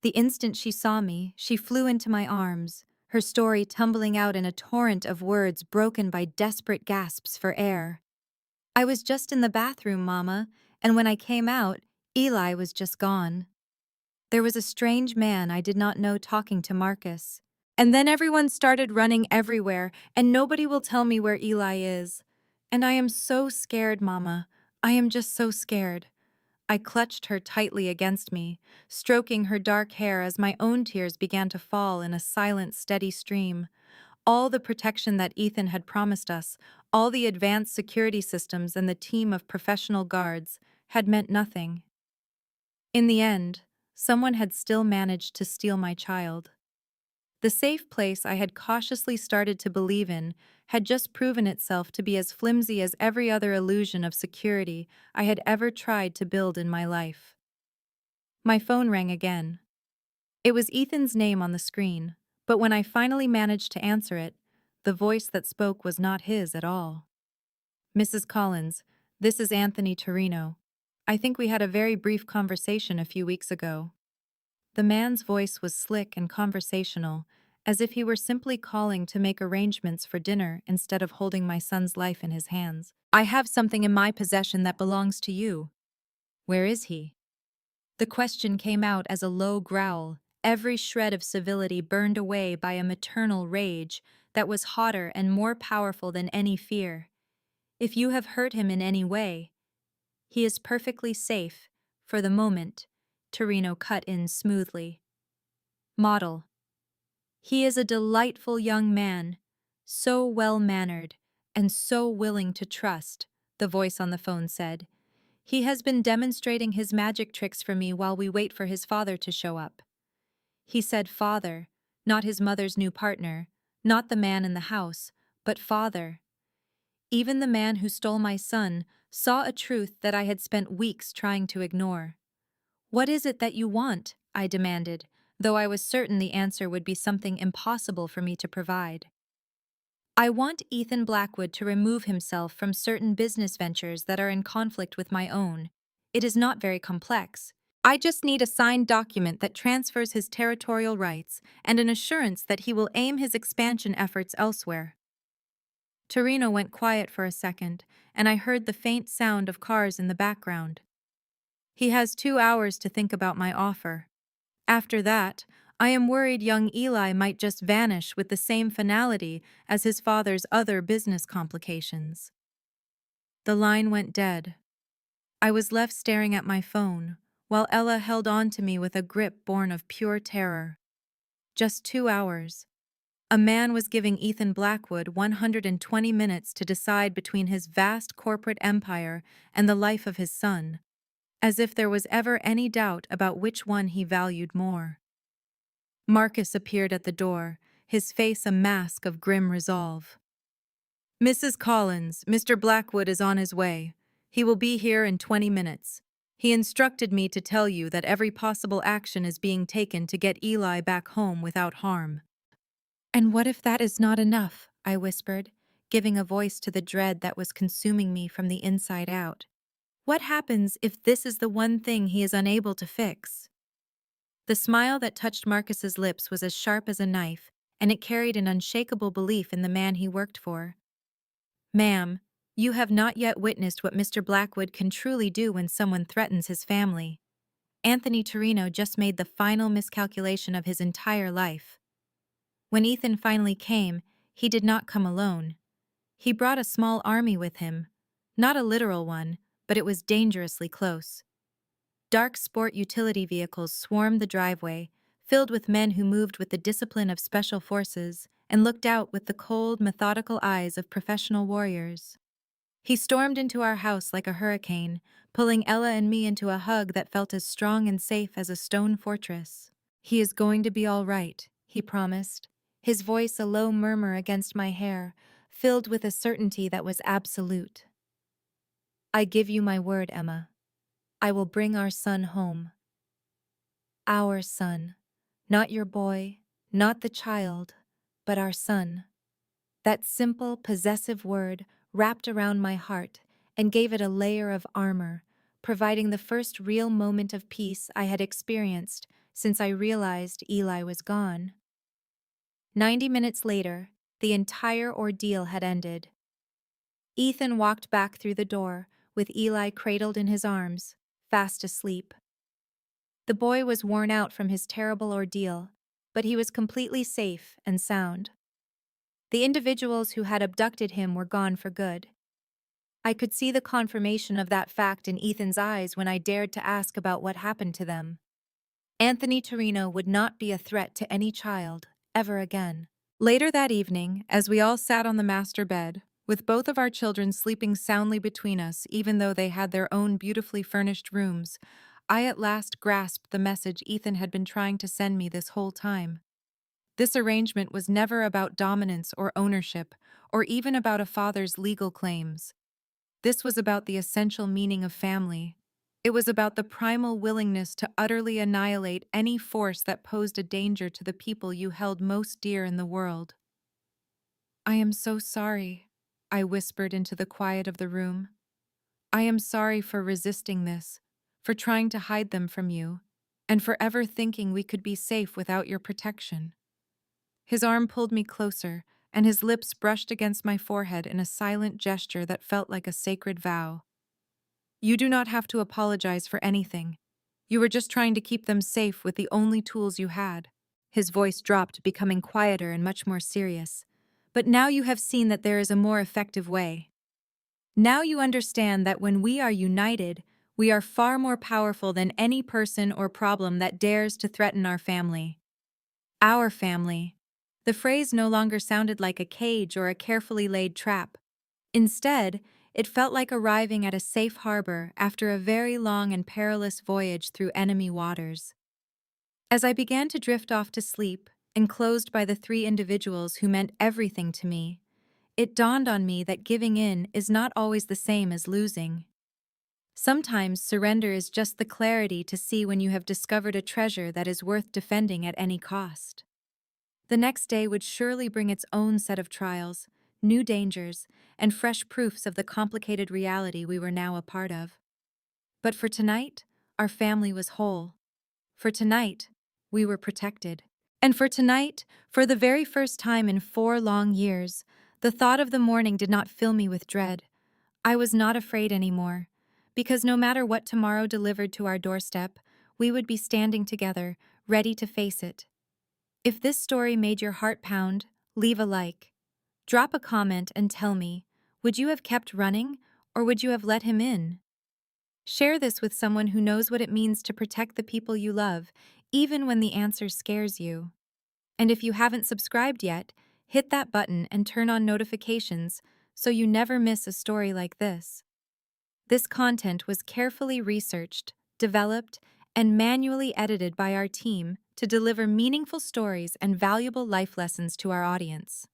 Speaker 1: The instant she saw me, she flew into my arms, her story tumbling out in a torrent of words broken by desperate gasps for air. I was just in the bathroom, Mama, and when I came out, Eli was just gone. There was a strange man I did not know talking to Marcus. And then everyone started running everywhere, and nobody will tell me where Eli is. And I am so scared, Mama. I am just so scared. I clutched her tightly against me, stroking her dark hair as my own tears began to fall in a silent, steady stream. All the protection that Ethan had promised us, all the advanced security systems and the team of professional guards, had meant nothing. In the end, someone had still managed to steal my child. The safe place I had cautiously started to believe in had just proven itself to be as flimsy as every other illusion of security I had ever tried to build in my life. My phone rang again. It was Ethan's name on the screen, but when I finally managed to answer it, the voice that spoke was not his at all. Mrs. Collins, this is Anthony Torino. I think we had a very brief conversation a few weeks ago. The man's voice was slick and conversational, as if he were simply calling to make arrangements for dinner instead of holding my son's life in his hands. I have something in my possession that belongs to you. Where is he? The question came out as a low growl, every shred of civility burned away by a maternal rage that was hotter and more powerful than any fear. If you have hurt him in any way, he is perfectly safe, for the moment, Torino cut in smoothly. Model. He is a delightful young man, so well-mannered and so willing to trust, the voice on the phone said. He has been demonstrating his magic tricks for me while we wait for his father to show up. He said father, not his mother's new partner, not the man in the house, but father. Even the man who stole my son saw a truth that I had spent weeks trying to ignore. What is it that you want? I demanded, though I was certain the answer would be something impossible for me to provide. I want Ethan Blackwood to remove himself from certain business ventures that are in conflict with my own. It is not very complex. I just need a signed document that transfers his territorial rights and an assurance that he will aim his expansion efforts elsewhere. Torino went quiet for a second, and I heard the faint sound of cars in the background. He has 2 hours to think about my offer. After that, I am worried young Eli might just vanish with the same finality as his father's other business complications. The line went dead. I was left staring at my phone, while Ella held on to me with a grip born of pure terror. Just 2 hours. A man was giving Ethan Blackwood 120 minutes to decide between his vast corporate empire and the life of his son, as if there was ever any doubt about which one he valued more. Marcus appeared at the door, his face a mask of grim resolve. Mrs. Collins, Mr. Blackwood is on his way. He will be here in 20 minutes. He instructed me to tell you that every possible action is being taken to get Eli back home without harm. And what if that is not enough? I whispered, giving a voice to the dread that was consuming me from the inside out. What happens if this is the one thing he is unable to fix? The smile that touched Marcus's lips was as sharp as a knife, and it carried an unshakable belief in the man he worked for. Ma'am, you have not yet witnessed what Mr. Blackwood can truly do when someone threatens his family. Anthony Torino just made the final miscalculation of his entire life. When Ethan finally came, he did not come alone. He brought a small army with him. Not a literal one, but it was dangerously close. Dark sport utility vehicles swarmed the driveway, filled with men who moved with the discipline of special forces and looked out with the cold, methodical eyes of professional warriors. He stormed into our house like a hurricane, pulling Ella and me into a hug that felt as strong and safe as a stone fortress. "He is going to be all right," he promised, his voice a low murmur against my hair, filled with a certainty that was absolute. "I give you my word, Emma. I will bring our son home. Our son. Not your boy, not the child, but our son." That simple, possessive word wrapped around my heart and gave it a layer of armor, providing the first real moment of peace I had experienced since I realized Eli was gone. 90 minutes later, the entire ordeal had ended. Ethan walked back through the door, with Eli cradled in his arms, fast asleep. The boy was worn out from his terrible ordeal, but he was completely safe and sound. The individuals who had abducted him were gone for good. I could see the confirmation of that fact in Ethan's eyes when I dared to ask about what happened to them. Anthony Torino would not be a threat to any child, ever again. Later that evening, as we all sat on the master bed, with both of our children sleeping soundly between us even though they had their own beautifully furnished rooms, I at last grasped the message Ethan had been trying to send me this whole time. This arrangement was never about dominance or ownership, or even about a father's legal claims. This was about the essential meaning of family. It was about the primal willingness to utterly annihilate any force that posed a danger to the people you held most dear in the world. "I am so sorry," I whispered into the quiet of the room. "I am sorry for resisting this, for trying to hide them from you, and for ever thinking we could be safe without your protection." His arm pulled me closer, and his lips brushed against my forehead in a silent gesture that felt like a sacred vow. "You do not have to apologize for anything. You were just trying to keep them safe with the only tools you had." His voice dropped, becoming quieter and much more serious. "But now you have seen that there is a more effective way. Now you understand that when we are united, we are far more powerful than any person or problem that dares to threaten our family. Our family." The phrase no longer sounded like a cage or a carefully laid trap. Instead, it felt like arriving at a safe harbor after a very long and perilous voyage through enemy waters. As I began to drift off to sleep, enclosed by the three individuals who meant everything to me, it dawned on me that giving in is not always the same as losing. Sometimes surrender is just the clarity to see when you have discovered a treasure that is worth defending at any cost. The next day would surely bring its own set of trials, new dangers, and fresh proofs of the complicated reality we were now a part of. But for tonight, our family was whole. For tonight, we were protected. And for tonight, for the very first time in 4 long years, the thought of the morning did not fill me with dread. I was not afraid anymore, because no matter what tomorrow delivered to our doorstep, we would be standing together, ready to face it. If this story made your heart pound, leave a like. Drop a comment and tell me, would you have kept running, or would you have let him in? Share this with someone who knows what it means to protect the people you love, even when the answer scares you. And if you haven't subscribed yet, hit that button and turn on notifications so you never miss a story like this. This content was carefully researched, developed, and manually edited by our team to deliver meaningful stories and valuable life lessons to our audience.